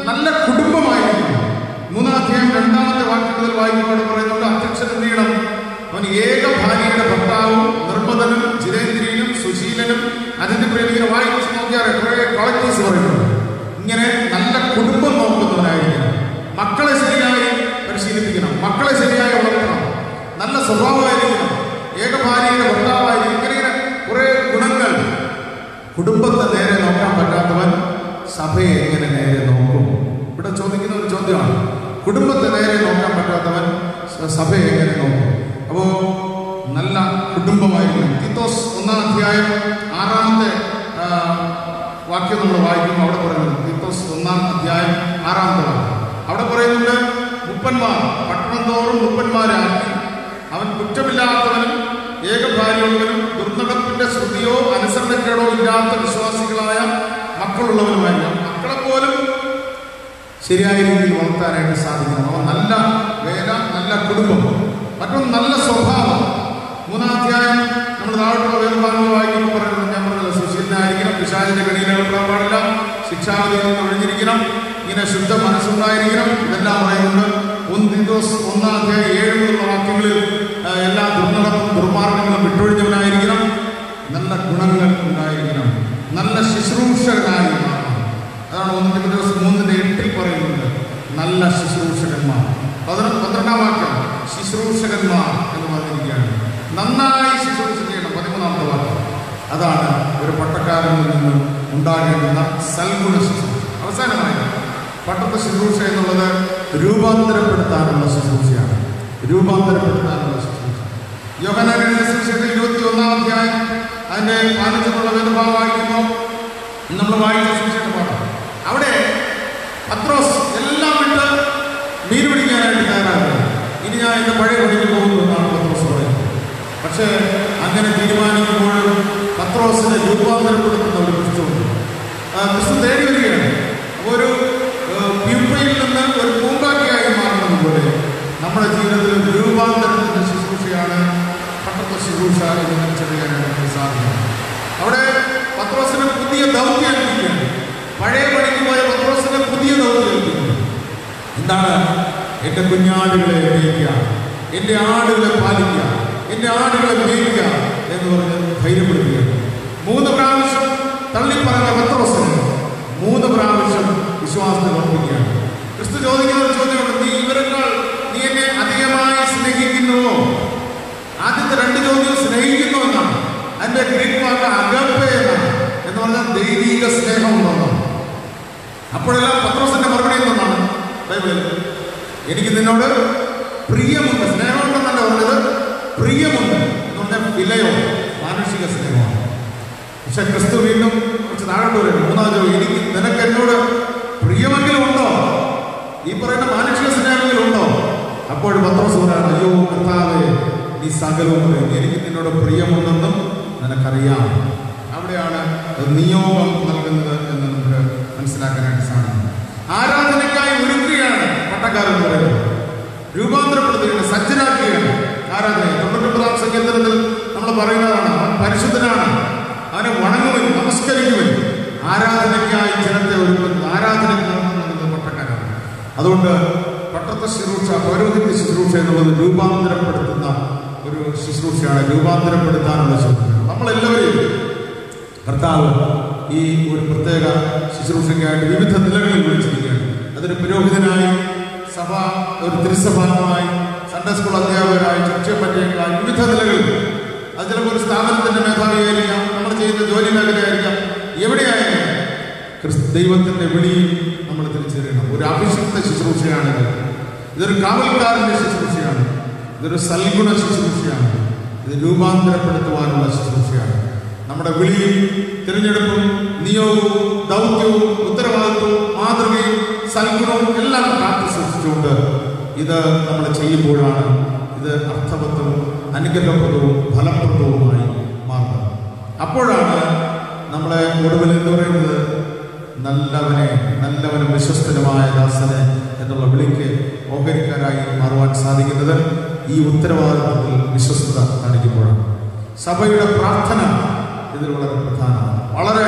നല്ല കുടുംബമായിരിക്കണം. 3-ാം അധ്യായം 2-ാമത്തെ വാക്യത്തിൽ വായിക്കുമ്പോൾ പറയുന്നുണ്ട്, അധ്യക്ഷൻ എന്ത് ചെയ്യണം? അവൻ ഏക ഭാര്യയുടെ ഭർത്താവും നിർമ്മതനും ജിതേന്ദ്രിയനും സുശീലനും അതിന്റെ പ്രേമികനെ വായിച്ച് നോക്കിയാൽ കുറെ ക്വാളിറ്റീസ് പറയുന്നുണ്ട്. ഇങ്ങനെ നല്ല കുടുംബം നോക്കുന്നവനായിരിക്കണം. മക്കളെ ശരിയായി പരിശീലിപ്പിക്കണം, മക്കളെ ശരിയായി വളർത്തണം, നല്ല സ്വഭാവമായിരിക്കണം, ഏക ഭാര്യയുടെ ഭർത്താവായിരിക്കും. ഇങ്ങനെ കുറെ ഗുണങ്ങൾ. കുടുംബത്തെ നേരെ നോക്കാൻ പറ്റാത്തവൻ സഭയെ എങ്ങനെ നേരെ നോക്കും? ഇവിടെ ചോദിക്കുന്ന ഒരു ചോദ്യമാണ്. കുടുംബത്തെ നേരെ നോക്കാൻ പറ്റാത്തവൻ സഭയെ എങ്ങനെ നോക്കും? അപ്പോൾ നല്ല കുടുംബമായിരിക്കും. തീത്തോസ് 1-ാം അധ്യായം 6-ാമത്തെ വാക്യം നമ്മൾ വായിക്കുമ്പോൾ അവിടെ പറയുന്നത്, തീത്തോസ് 1-ാം അധ്യായം 6-ാമത്തെ വാക്യം അവിടെ പറയുന്നുണ്ട്, മുപ്പന്മാർ പട്ടണം തോറും മുപ്പന്മാരാക്കി അവൻ കുറ്റമില്ലാത്തവനും ഏകഭാര്യയുള്ളവനും ദുർനടപ്പിന്റെ ശ്രുതിയോ അനുസരണക്കേടോ ഇല്ലാത്ത വിശ്വാസികളായ മക്കളുള്ളവനുമായിരിക്കും. മക്കളെ പോലും ശരിയായ രീതിയിൽ വളർത്താനായിട്ട് സാധിക്കണം. അവൻ നല്ല വേല, നല്ല കുടുംബം. മറ്റൊന്ന് നല്ല സ്വഭാവം. 3-ാം അധ്യായം നമ്മൾ താഴോട്ടുള്ള വേദഭാഗങ്ങൾ വായിക്കുമ്പോൾ പറയുന്നത്, ഞാൻ പറഞ്ഞത് സുശീലനായിരിക്കണം, പിശാചിന്റെ കെണിയിൽ ഏർപ്പെടാൻ പാടില്ല, ശിക്ഷാവിധിയിൽ നിന്ന് ഒഴിഞ്ഞിരിക്കണം, ഇങ്ങനെ ശുദ്ധ മനസ്സുണ്ടായിരിക്കണം. ഇതെല്ലാം പറയുന്നുണ്ട്. 1 തീത്തോസ് 1-ാം അധ്യായം 7 മുതലുള്ള വാക്യങ്ങളിൽ എല്ലാ ദുർനടപ്പും ദുർമാർഗങ്ങളും വിട്ടൊഴിഞ്ഞവനായിരിക്കണം, നല്ല ഗുണങ്ങൾ ഉണ്ടായിരിക്കണം, നല്ല ശുശ്രൂഷകനായി മാറണം. അതാണ് 1 തീത്തോസ് 3:8 പറയുന്നത്, നല്ല ശുശ്രൂഷകന്മാർ. 12-ാം വാക്യം ശുശ്രൂഷകന്മാർ എന്ന് പറഞ്ഞിരിക്കുകയാണ്. നന്നായി ശുശ്രൂഷ ചെയ്യണം. 13-ാമത്തെ വാക്യം അതാണ് ഒരു പട്ടക്കാരനിൽ നിന്നും ഉണ്ടാകേണ്ടുന്ന സൽഗുണ ശുശ്രൂഷ. അവസാനമായി പട്ടത്തെ ശുശ്രൂഷ എന്നുള്ളത് രൂപാന്തരപ്പെടുത്താനുള്ള ശുശ്രൂഷയാണ്. രൂപാന്തരപ്പെടുത്താനുള്ള ശുശ്രൂഷ. യോഹന്നാന്റെ സുവിശേഷം 21-ാം അധ്യായം അതിന്റെ 15-നുള്ള വേദഭാഗം വായിക്കുമ്പോൾ നമ്മൾ വായിച്ച സുവിശേഷ പാഠം, അവിടെ പത്രോസ് എല്ലാം വിട്ട് മീൻ പിടിക്കാനായിട്ട് തയ്യാറാകുന്നത്. ഇനി ഞാൻ എന്റെ പഴയ പണിക്ക് പോകുന്നു എന്നാണ് പത്രോസ് പറയുന്നത്. പക്ഷേ അങ്ങനെ തീരുമാനിക്കുമ്പോഴും പത്രോസിനെ രൂപാന്തരപ്പെടുത്തുന്ന ഒരു ക്രിസ്തുവുണ്ട്. ക്രിസ്തു തേടി വരികയാണ്. ഒരു പ്യൂപ്പയിൽ നിന്ന് ഒരു പൂമ്പാറ്റയായി മാറുന്നത് പോലെ നമ്മുടെ ജീവിതത്തിൽ രൂപാന്തരത്തിന്റെ ശുശ്രൂഷയാണ് പട്ടത്തെ ശുശ്രൂഷ എന്ന് തിരിച്ചറിയാനായിട്ട് സാധിക്കും. അവിടെ പത്രോസിന് പുതിയ ദൗത്യം ഏൽപ്പിക്കുകയാണ്. പഴയ പണിക്ക് പോയ പത്രോസിന് പുതിയ ദൗത്യം ഏൽപ്പിക്കുന്നു. എന്താണ്? എൻ്റെ കുഞ്ഞാടുകളെ മേയ്ക്കുക, എൻ്റെ ആടുകളെ പാലിക്കുക, എൻ്റെ ആടുകളെ മേയ്ക്കുക എന്ന് പറഞ്ഞ് ധൈര്യപ്പെടുത്തുകയാണ്. 3 പ്രാവശ്യം തള്ളിപ്പറഞ്ഞ പത്രോസിന് 3 പ്രാവശ്യം വിശ്വാസത്തിൽ ഉറപ്പിക്കുകയാണ്. ക്രിസ്തു ചോദിക്കുന്ന ഒരു ചോദ്യമുണ്ട്, നീ ഇവരെക്കാൾ നീ എന്നെ അധികമായി സ്നേഹിക്കുന്നുവോ? ആദ്യത്തെ 2 ചോദ്യം സ്നേഹിക്കുന്നു എന്നാണ്. അതിന്റെ ഗ്രീക്ക് വാക്ക് അഗപ്പെ എന്നാണ്. എന്ന് പറഞ്ഞാൽ ദൈവിക സ്നേഹം ഉണ്ടെന്നാണ്. അപ്പോഴെല്ലാം പത്രോസിന്റെ മറുപടി എന്താണ്? ബൈബിളിൽ എനിക്ക് നിന്നോട് പ്രിയമുണ്ട്. സ്നേഹമുണ്ടെന്നല്ല പറഞ്ഞത്, പ്രിയമുണ്ട് എന്ന് പറഞ്ഞാൽ വിലയോ മാനുഷിക സ്നേഹമാണ്. പക്ഷെ ക്രിസ്തു വീണ്ടും കുറച്ച് താഴോട്ട് വരുന്നു. 3-ാമത് എനിക്ക് നിനക്ക് എന്നോട് പ്രിയമെങ്കിലും ഉണ്ടോ? ഈ പറയുന്ന മാനുഷിക സ്നേഹമെങ്കിലും ഉണ്ടോ? അപ്പോൾ പത്രോസ് പറയാണ്, അയ്യോ കർത്താവേ, നീ സകലവും പറയുന്നു, എനിക്ക് നിന്നോട് പ്രിയമുണ്ടെന്നും നിനക്കറിയാം. അവിടെയാണ് നിയോഗം നൽകുന്നത് എന്ന് നമുക്ക് മനസ്സിലാക്കാനായിട്ട് സാധിക്കും. ആരാധനയ്ക്കായി ഒരുക്കുകയാണ് പട്ടക്കാരൻ പറയുന്നത്. രൂപാന്തരപ്പെടുത്തുകയാണ്, സജ്ജനാക്കുകയാണ് ആരാധനയെ. 99-ാം സങ്കീർത്തനത്തിൽ നമ്മൾ പറയുന്നതാണ്, അവൻ പരിശുദ്ധനാണ്, അവനെ വണങ്ങുവൻ, നമസ്കരിക്കുവൻ. ആരാധനയ്ക്കായി ജനത്തെ ഒരുക്കുന്നത്, ആരാധനയ്ക്ക് നടത്തുന്നത് പട്ടക്കാരാണ്. അതുകൊണ്ട് പട്ടത്തെ ശുശ്രൂഷ, പൗരോഹിത്യ ശുശ്രൂഷ എന്നുള്ളത് രൂപാന്തരപ്പെടുത്തുന്ന ഒരു ശുശ്രൂഷയാണ്, രൂപാന്തരപ്പെടുത്താനുള്ള ശുശ്രൂഷ. നമ്മളെല്ലാവരെയും കർത്താവ് ഈ ഒരു പ്രത്യേക ശുശ്രൂഷയ്ക്കായിട്ട് വിവിധ നിലകളിൽ വിളിച്ചിരിക്കുകയാണ്. അതിന് പുരോഹിതനായി, സഭ ഒരു തിരുസഭാംഗമായി, സൺഡേ സ്കൂൾ അധ്യാപകരായി, ചർച്ചപ്പറ്റയായി, വിവിധ നിലകളിൽ. അത് ചിലപ്പോൾ ഒരു സ്ഥാപനത്തിന്റെ മേധാവിയായിരിക്കാം, നമ്മൾ ചെയ്യുന്ന ജോലി മേഖലയായിരിക്കാം. എവിടെയായാലും ദൈവത്തിന്റെ വിളിയും നമ്മൾ തിരിച്ചറിയണം. ഒരു അഭിഷിക്ത ശുശ്രൂഷയാണിത്. ഇതൊരു കാവൽക്കാരന്റെ ശുശ്രൂഷയാണ്, ഇതൊരു സൽഗുണ ശുശ്രൂഷയാണ്, ഇത് രൂപാന്തരപ്പെടുത്തുവാനുള്ള ശുശ്രൂഷയാണ്. നമ്മുടെ വിളിയും തിരഞ്ഞെടുപ്പും നിയോഗവും ദൗത്യവും ഉത്തരവാദിത്വവും മാതൃകയും സൽഗുണവും എല്ലാം കാത്തു സൂക്ഷിച്ചുകൊണ്ട് ഇത് നമ്മൾ ചെയ്യുമ്പോഴാണ് ഇത് അർത്ഥവത്വവും അനുഗ്രഹപ്രദവും ഫലപ്രദവുമായി മാറുന്നത്. അപ്പോഴാണ് നമ്മളെ ഒടുവിൽ എന്ന് പറയുന്നത് നല്ലവനും വിശ്വസ്തനുമായ ദാസനെ എന്നുള്ള വിളിക്ക് ഓഹരിക്കാരായി മാറുവാൻ സാധിക്കുന്നത് ഈ ഉത്തരവാദിത്വത്തിൽ വിശ്വസ്തത കാണിക്കുമ്പോഴാണ്. സഭയുടെ പ്രാർത്ഥന ഇതിൽ വളരെ പ്രധാനമാണ്. വളരെ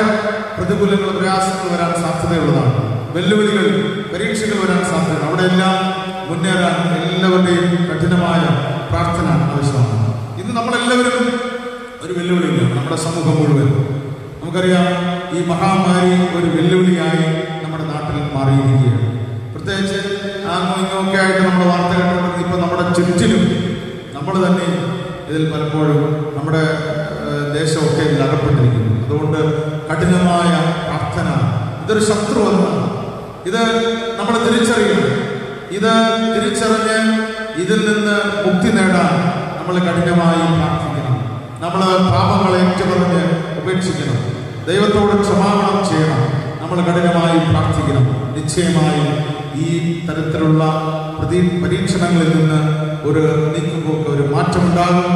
പ്രതികൂലങ്ങൾ, പ്രയാസങ്ങൾ വരാൻ സാധ്യതയുള്ളതാണ്. വെല്ലുവിളികൾ, പരീക്ഷകൾ വരാൻ സാധ്യതയാണ്. അവിടെയെല്ലാം മുന്നേറാൻ എല്ലാവരുടെയും കഠിനമായ പ്രാർത്ഥന ആവശ്യമാണ്. ഇന്ന് നമ്മളെല്ലാവരും ഒരു വെല്ലുവിളിയാണ്, നമ്മുടെ സമൂഹം മുഴുവൻ. നമുക്കറിയാം, ഈ മഹാമാരി ഒരു വെല്ലുവിളിയായി നമ്മുടെ നാട്ടിൽ മാറിയിരിക്കുകയാണ്. പ്രത്യേകിച്ച് അങ്ങോ ഇങ്ങോക്കെ ആയിട്ട് നമ്മൾ വാർത്ത കേട്ടിട്ടുണ്ട്. ഇപ്പം നമ്മുടെ ചുറ്റിലും നമ്മൾ തന്നെ ഇതിൽ പലപ്പോഴും നമ്മുടെ ദേശമൊക്കെ ഇതിൽ അകപ്പെട്ടിരിക്കുന്നു. അതുകൊണ്ട് കഠിനമായ പ്രാർത്ഥന, ഇതൊരു ശത്രുവല്ല. ഇത് നമ്മൾ തിരിച്ചറിയണം. ഇത് തിരിച്ചറിഞ്ഞ് ഇതിൽ നിന്ന് മുക്തി നേടാൻ നമ്മൾ കഠിനമായി പ്രാർത്ഥിക്കണം. നമ്മൾ പാപങ്ങളെ ഏറ്റുപറഞ്ഞ് ഉപേക്ഷിക്കണം. ദൈവത്തോട് ക്ഷമാപണം ചെയ്യണം. നമ്മൾ കഠിനമായി പ്രാർത്ഥിക്കണം. നിശ്ചയമായും ഈ തരത്തിലുള്ള പരീക്ഷണങ്ങളിൽ നിന്ന് ഒരു നീക്കുപോക്ക്, ഒരു മാറ്റമുണ്ടാകും.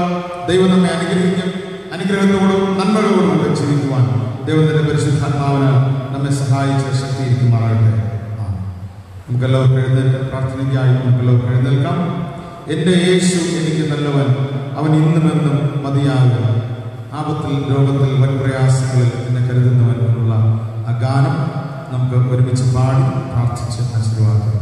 ദൈവം നമ്മെ അനുഗ്രഹിക്കും. അനുഗ്രഹത്തോടും നന്മകളോടും ജീവിക്കുവാൻ ദൈവത്തിന്റെ പരിശുദ്ധാത്മാവിന് നമ്മെ സഹായിച്ച ശക്തിയിരിക്കുമാറാകട്ടെ. നമുക്കെല്ലാവർക്കും എഴുന്നേൽക്കാം. പ്രാർത്ഥനയ്ക്കായി നമുക്കെല്ലാവർക്കും എഴുന്നേൽക്കാം. എൻ്റെ യേശു എനിക്ക് നല്ലവൻ, അവൻ ഇന്നുമെന്നും മതിയാകുക. ആപത്തിൽ, രോഗത്തിൽ, വൻ പ്രയാസങ്ങളിൽ എന്നെ കരുതുന്നവൻ എന്നുള്ള ആ ഗാനം നമുക്ക് ഒരുമിച്ച് പാടി പ്രാർത്ഥിച്ച് ആശീർവാദം.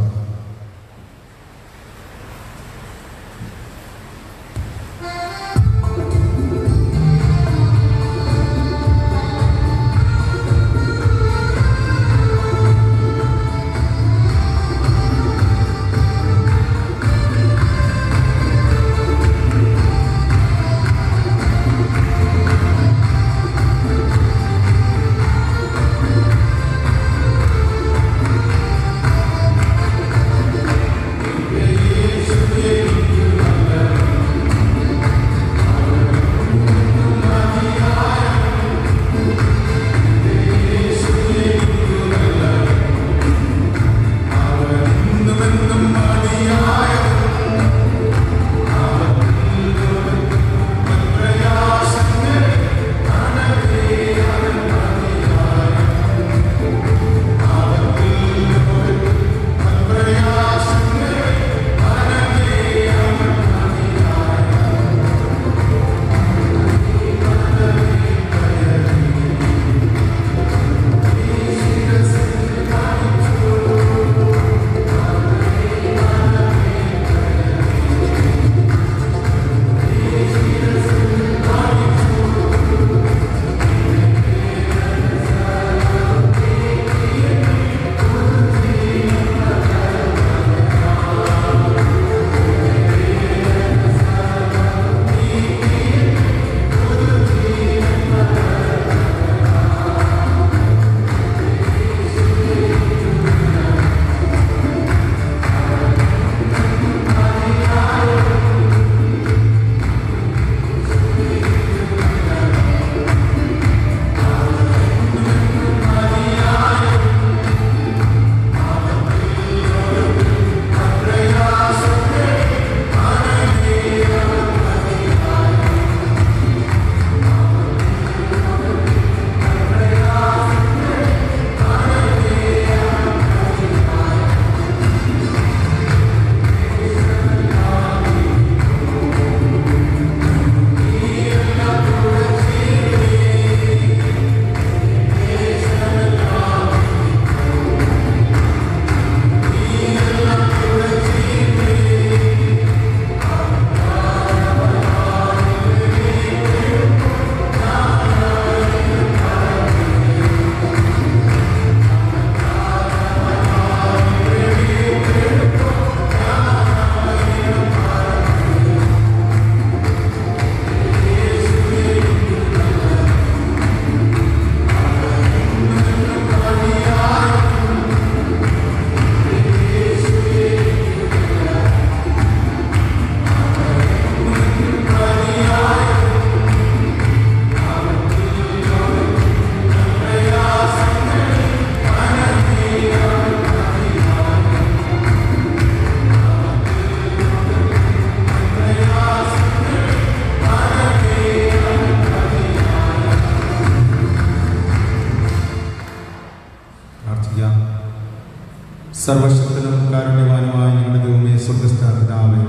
സർവശക്തനും കാരുണ്യവാനുമായ ഞങ്ങളുടെ ദൈവമേ, സ്വർഗ്ഗസ്ഥ പിതാവേ,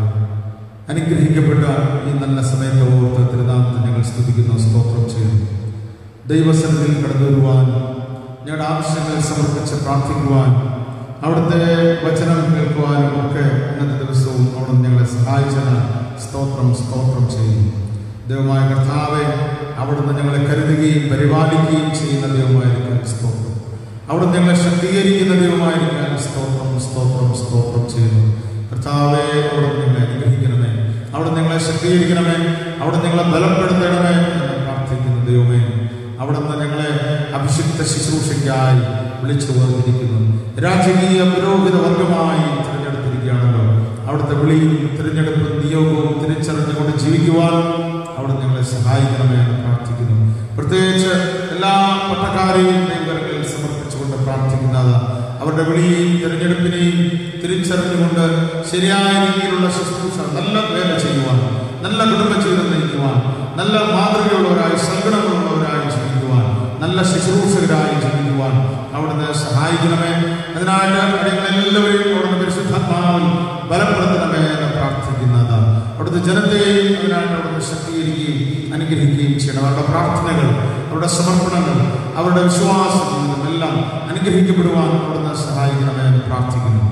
അനുഗ്രഹിക്കപ്പെട്ട ഈ നല്ല സമയത്ത് ഓർത്ത് തിരുനാമത്തെ ഞങ്ങൾ സ്തുതിക്കുന്നു, സ്തോത്രം ചെയ്യുന്നു. ദൈവസന്നിധിയിൽ കടന്നു വരുവാൻ, ഞങ്ങളുടെ ആവശ്യങ്ങൾ സമർപ്പിച്ച് പ്രാർത്ഥിക്കുവാൻ, അവിടുത്തെ വചനം കേൾക്കുവാനും ഒക്കെ ഇന്നത്തെ ദിവസവും അവിടുന്ന് ഞങ്ങളെ സഹായിച്ചതിന് സ്തോത്രം ചെയ്യുന്നു. ദൈവമായ കർത്താവെ, അവിടുന്ന് ഞങ്ങളെ കരുതുകയും പരിപാലിക്കുകയും ചെയ്യുന്ന ദൈവമായിരിക്കാൻ സ്തോത്രം. അവിടുന്ന് ഞങ്ങളെ ശക്തീകരിക്കുന്ന ദൈവമായിരിക്കാൻ സ്തോത്രം ചെയ്യുന്നു. കർത്താവെ, അവിടുന്ന് ഞങ്ങളെ അനുഗ്രഹിക്കണമേ, അവിടുന്ന് ഞങ്ങളെ ശക്തീകരിക്കണമേ, അവിടുന്ന് ഞങ്ങളെ ബലപ്പെടുത്തണമേ എന്ന് പ്രാർത്ഥിക്കുന്നു. ദൈവമേ, അവിടുന്ന് ഞങ്ങളെ അഭിഷിക്ത ശുശ്രൂഷയ്ക്കായി വിളിച്ചു വന്നിരിക്കുന്നു. രാജകീയ പുരോഹിത വർഗമായി തിരഞ്ഞെടുത്തിരിക്കുകയാണല്ലോ. അവിടുത്തെ വിളിയും തിരഞ്ഞെടുപ്പും നിയോഗവും തിരിച്ചറിഞ്ഞുകൊണ്ട് ജീവിക്കുവാൻ അവിടുന്ന് ഞങ്ങളെ സഹായിക്കണമേ എന്ന് പ്രാർത്ഥിക്കുന്നു. പ്രത്യേകിച്ച് എല്ലാ പട്ടക്കാരെയും ദൈവങ്ങളിൽ സമർപ്പിച്ചുകൊണ്ട് പ്രാർത്ഥിക്കുന്നത്, അവരുടെ വിളിയെയും തിരഞ്ഞെടുപ്പിനെയും തിരിച്ചറിഞ്ഞുകൊണ്ട് ശരിയായ രീതിയിലുള്ള ശുശ്രൂഷ, നല്ല വേല ചെയ്യുവാൻ, നല്ല കുടുംബജീവിതം നയിക്കുവാൻ, നല്ല മാതൃകയുള്ളവരായി, സങ്കടങ്ങളുള്ളവരായി ജീവിക്കുവാൻ, നല്ല ശുശ്രൂഷകരായി ജീവിക്കുവാൻ അവിടുന്ന് സഹായിക്കണമേ. അതിനായിട്ട് അടികളെല്ലാവരെയും അവിടുന്ന് പരിശുദ്ധാത്മാവിൽ ബലപ്പെടുത്തണമേ എന്ന് പ്രാർത്ഥിക്കുന്നത്, അവിടുത്തെ ജനത്തെയും അതിനായിട്ട് അവിടുന്ന് ശക്തീകരിക്കുകയും അനുഗ്രഹിക്കുകയും ചെയ്യണം. അവരുടെ പ്രാർത്ഥനകൾ, അവരുടെ സമർപ്പണങ്ങൾ, അവരുടെ വിശ്വാസം എല്ലാം അനുഗ്രഹിക്കപ്പെടുവാൻ അവിടുന്ന് സഹായിക്കണമേ എന്ന് പ്രാർത്ഥിക്കുന്നു.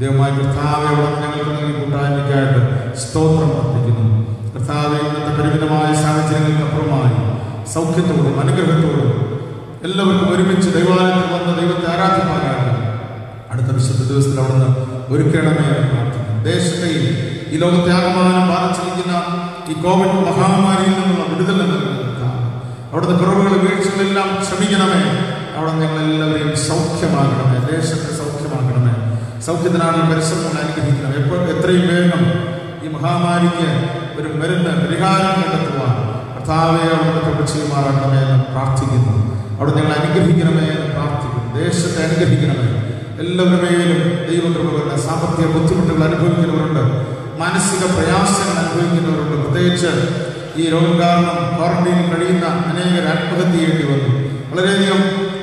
ദൈവമായ കർത്താവെ, അവിടുന്ന് ഞങ്ങൾക്ക് നൽകിയ കൂട്ടായ്മയ്ക്കായിട്ട് സ്തോത്രം അർപ്പിക്കുന്നു. കർത്താവെ, ഇന്നത്തെ പരിമിതമായ സാഹചര്യങ്ങൾക്കപ്പുറമായി സൗഖ്യത്തോടും അനുഗ്രഹത്തോടും എല്ലാവർക്കും ഒരുമിച്ച് ദൈവാലയത്തിൽ വന്ന് ദൈവത്തെ ആരാധിക്കാനായിട്ട് അടുത്ത വിശുദ്ധ ദിവസത്തിൽ അവിടുന്ന് ഒരുക്കണമേ എന്ന് പ്രാർത്ഥിക്കുന്നു. ദേശത്തെയും ഈ ലോകത്തെ ആകമാനം ബാധിച്ചിരിക്കുന്ന ഈ കോവിഡ് മഹാമാരിയിൽ നിന്നുള്ള വിടുതൽ അവിടുത്തെ കുറവുകൾ വീഴ്ചകളെല്ലാം ക്ഷമിക്കണമേ. അവിടെ ഞങ്ങളെല്ലാവരെയും സൗഖ്യമാകണമേ, ദേശത്തെ സൗഖ്യമാകണമേ. സൗഖ്യത്തിനാണ് പരിശ്രമങ്ങൾ അനുഗ്രഹിക്കണം. എത്രയും വേഗം ഈ മഹാമാരിക്ക് ഒരു മരുന്ന് പരിഹാരം കണ്ടെത്തുവാൻ കർത്താവെ അവിടുന്ന് തൊട്ട് ചെയ്യുമാറാക്കണമേ എന്ന് പ്രാർത്ഥിക്കുന്നു. അവിടെ ഞങ്ങൾ അനുഗ്രഹിക്കണമേ എന്ന് പ്രാർത്ഥിക്കുന്നു. ദേശത്തെ അനുഗ്രഹിക്കണമേ. എല്ലാവരുടെയും ദൈവകൃപകളുടെ സാമ്പത്തിക ബുദ്ധിമുട്ടുകൾ അനുഭവിക്കുന്നവരുണ്ട്, മാനസിക പ്രയാസങ്ങൾ അനുഭവിക്കുന്നവരുണ്ട്. പ്രത്യേകിച്ച് ഈ രോഗം കാരണം ക്വാറന്റൈനിൽ കഴിയുന്ന അനേകർ ആത്മഹത്യ ചെയ്യേണ്ടി വന്നു. വളരെയധികം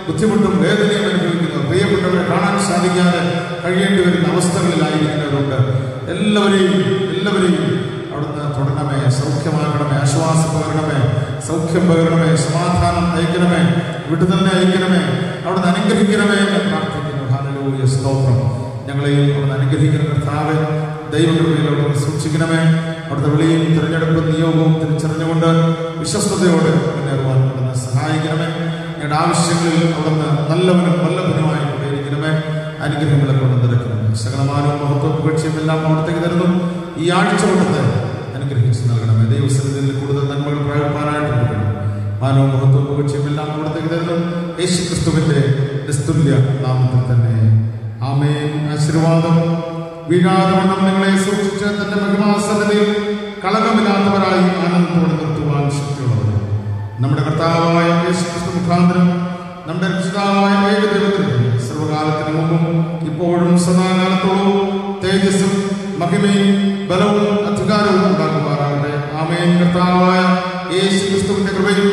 ബുദ്ധിമുട്ടും വേദനയും അനുഭവിക്കുന്നവർ, പ്രിയപ്പെട്ടവരെ കാണാൻ സാധിക്കാതെ കഴിയേണ്ടി വരുന്ന അവസ്ഥകളിലായിരിക്കുന്നവരുണ്ട്. എല്ലാവരെയും അവിടുന്ന് തൊടണമേ, സൗഖ്യമാകണമേ, ആശ്വാസം പകരണമേ, സൗഖ്യം പകരണമേ, സമാധാനം അയക്കണമേ, വിടുതലിനെ അയക്കണമേ, അവിടുന്ന് അനുഗ്രഹിക്കണമേ എന്ന് പ്രാർത്ഥിക്കുന്നു. ഹല്ലേലൂയ, സ്തോത്രം. ഞങ്ങളെയും അവിടുന്ന് അനുഗ്രഹിക്കുന്ന കർത്താവേ, ദൈവകൃപയിലൂടെ സൂക്ഷിക്കണമേ. അവിടുത്തെ വിളിയും തിരഞ്ഞെടുപ്പും നിയോഗവും തിരിച്ചറിഞ്ഞുകൊണ്ട് വിശ്വസ്തയോടെ മുന്നേറുവാൻ അവിടുന്ന് സഹായിക്കണമേ. ഞങ്ങളുടെ ആവശ്യങ്ങളിൽ അവിടുന്ന് നല്ലവനും വല്ലഭനുമായി കൊണ്ടിരിക്കണമേ. അനുഗ്രഹങ്ങളെ കൊണ്ട് നിറയ്ക്കണമേ. സകലമാനവും മഹത്വം പുകഴ്ചയും എല്ലാം അവിടത്തേക്ക് തരുന്നു. ഈ ആഴ്ച കൊണ്ടത്തെ അനുഗ്രഹിച്ച് നൽകണമേ. ദൈവസന്നിധിയിൽ കൂടുതൽ നന്മകൾ പ്രാപിപ്പാനായിട്ട് കൊടുക്കണം. മാനവും മഹത്വം പുകഴ്ചയും എല്ലാം അവിടത്തേക്ക് തരുന്നു. യേശു ക്രിസ്തുവിന്റെ നിസ്തുല്യ നാമത്തിൽ തന്നെ ആമേൻ. ആശീർവാദം വീഴാതെ വണ്ണം നിങ്ങളെ സൂക്ഷിച്ച് തന്റെ മഹിമാസന്നിധിയിൽ കളങ്കമില്ലാത്തവരായി ആനന്ദത്തോടെ നിർത്തുവാൻ ശക്തിയുള്ളവർ നമ്മുടെ കർത്താവായ യേശു ക്രിസ്തു മുഖാന്തരം നമ്മുടെ രക്ഷിതാവായ ഏകദൈവത്തിന് സർവകാലത്തിന് മുമ്പും ഇപ്പോഴും സദാകാലത്തോളം തേജസ്സും മഹിമയും ബലവും അധികാരവും ഉണ്ടാക്കുമാറാകട്ടെ. ആമേൻ. കർത്താവായ യേശു ക്രിസ്തുവിന്റെ കൃപയും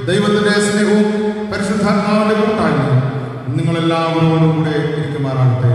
ദൈവത്തിന്റെ സ്നേഹവും പരിശുദ്ധാത്മാവിന്റെ കൂട്ടായ്മയും നിങ്ങളെല്ലാവരോടും കൂടെ ഇരിക്കുമാറാകട്ടെ.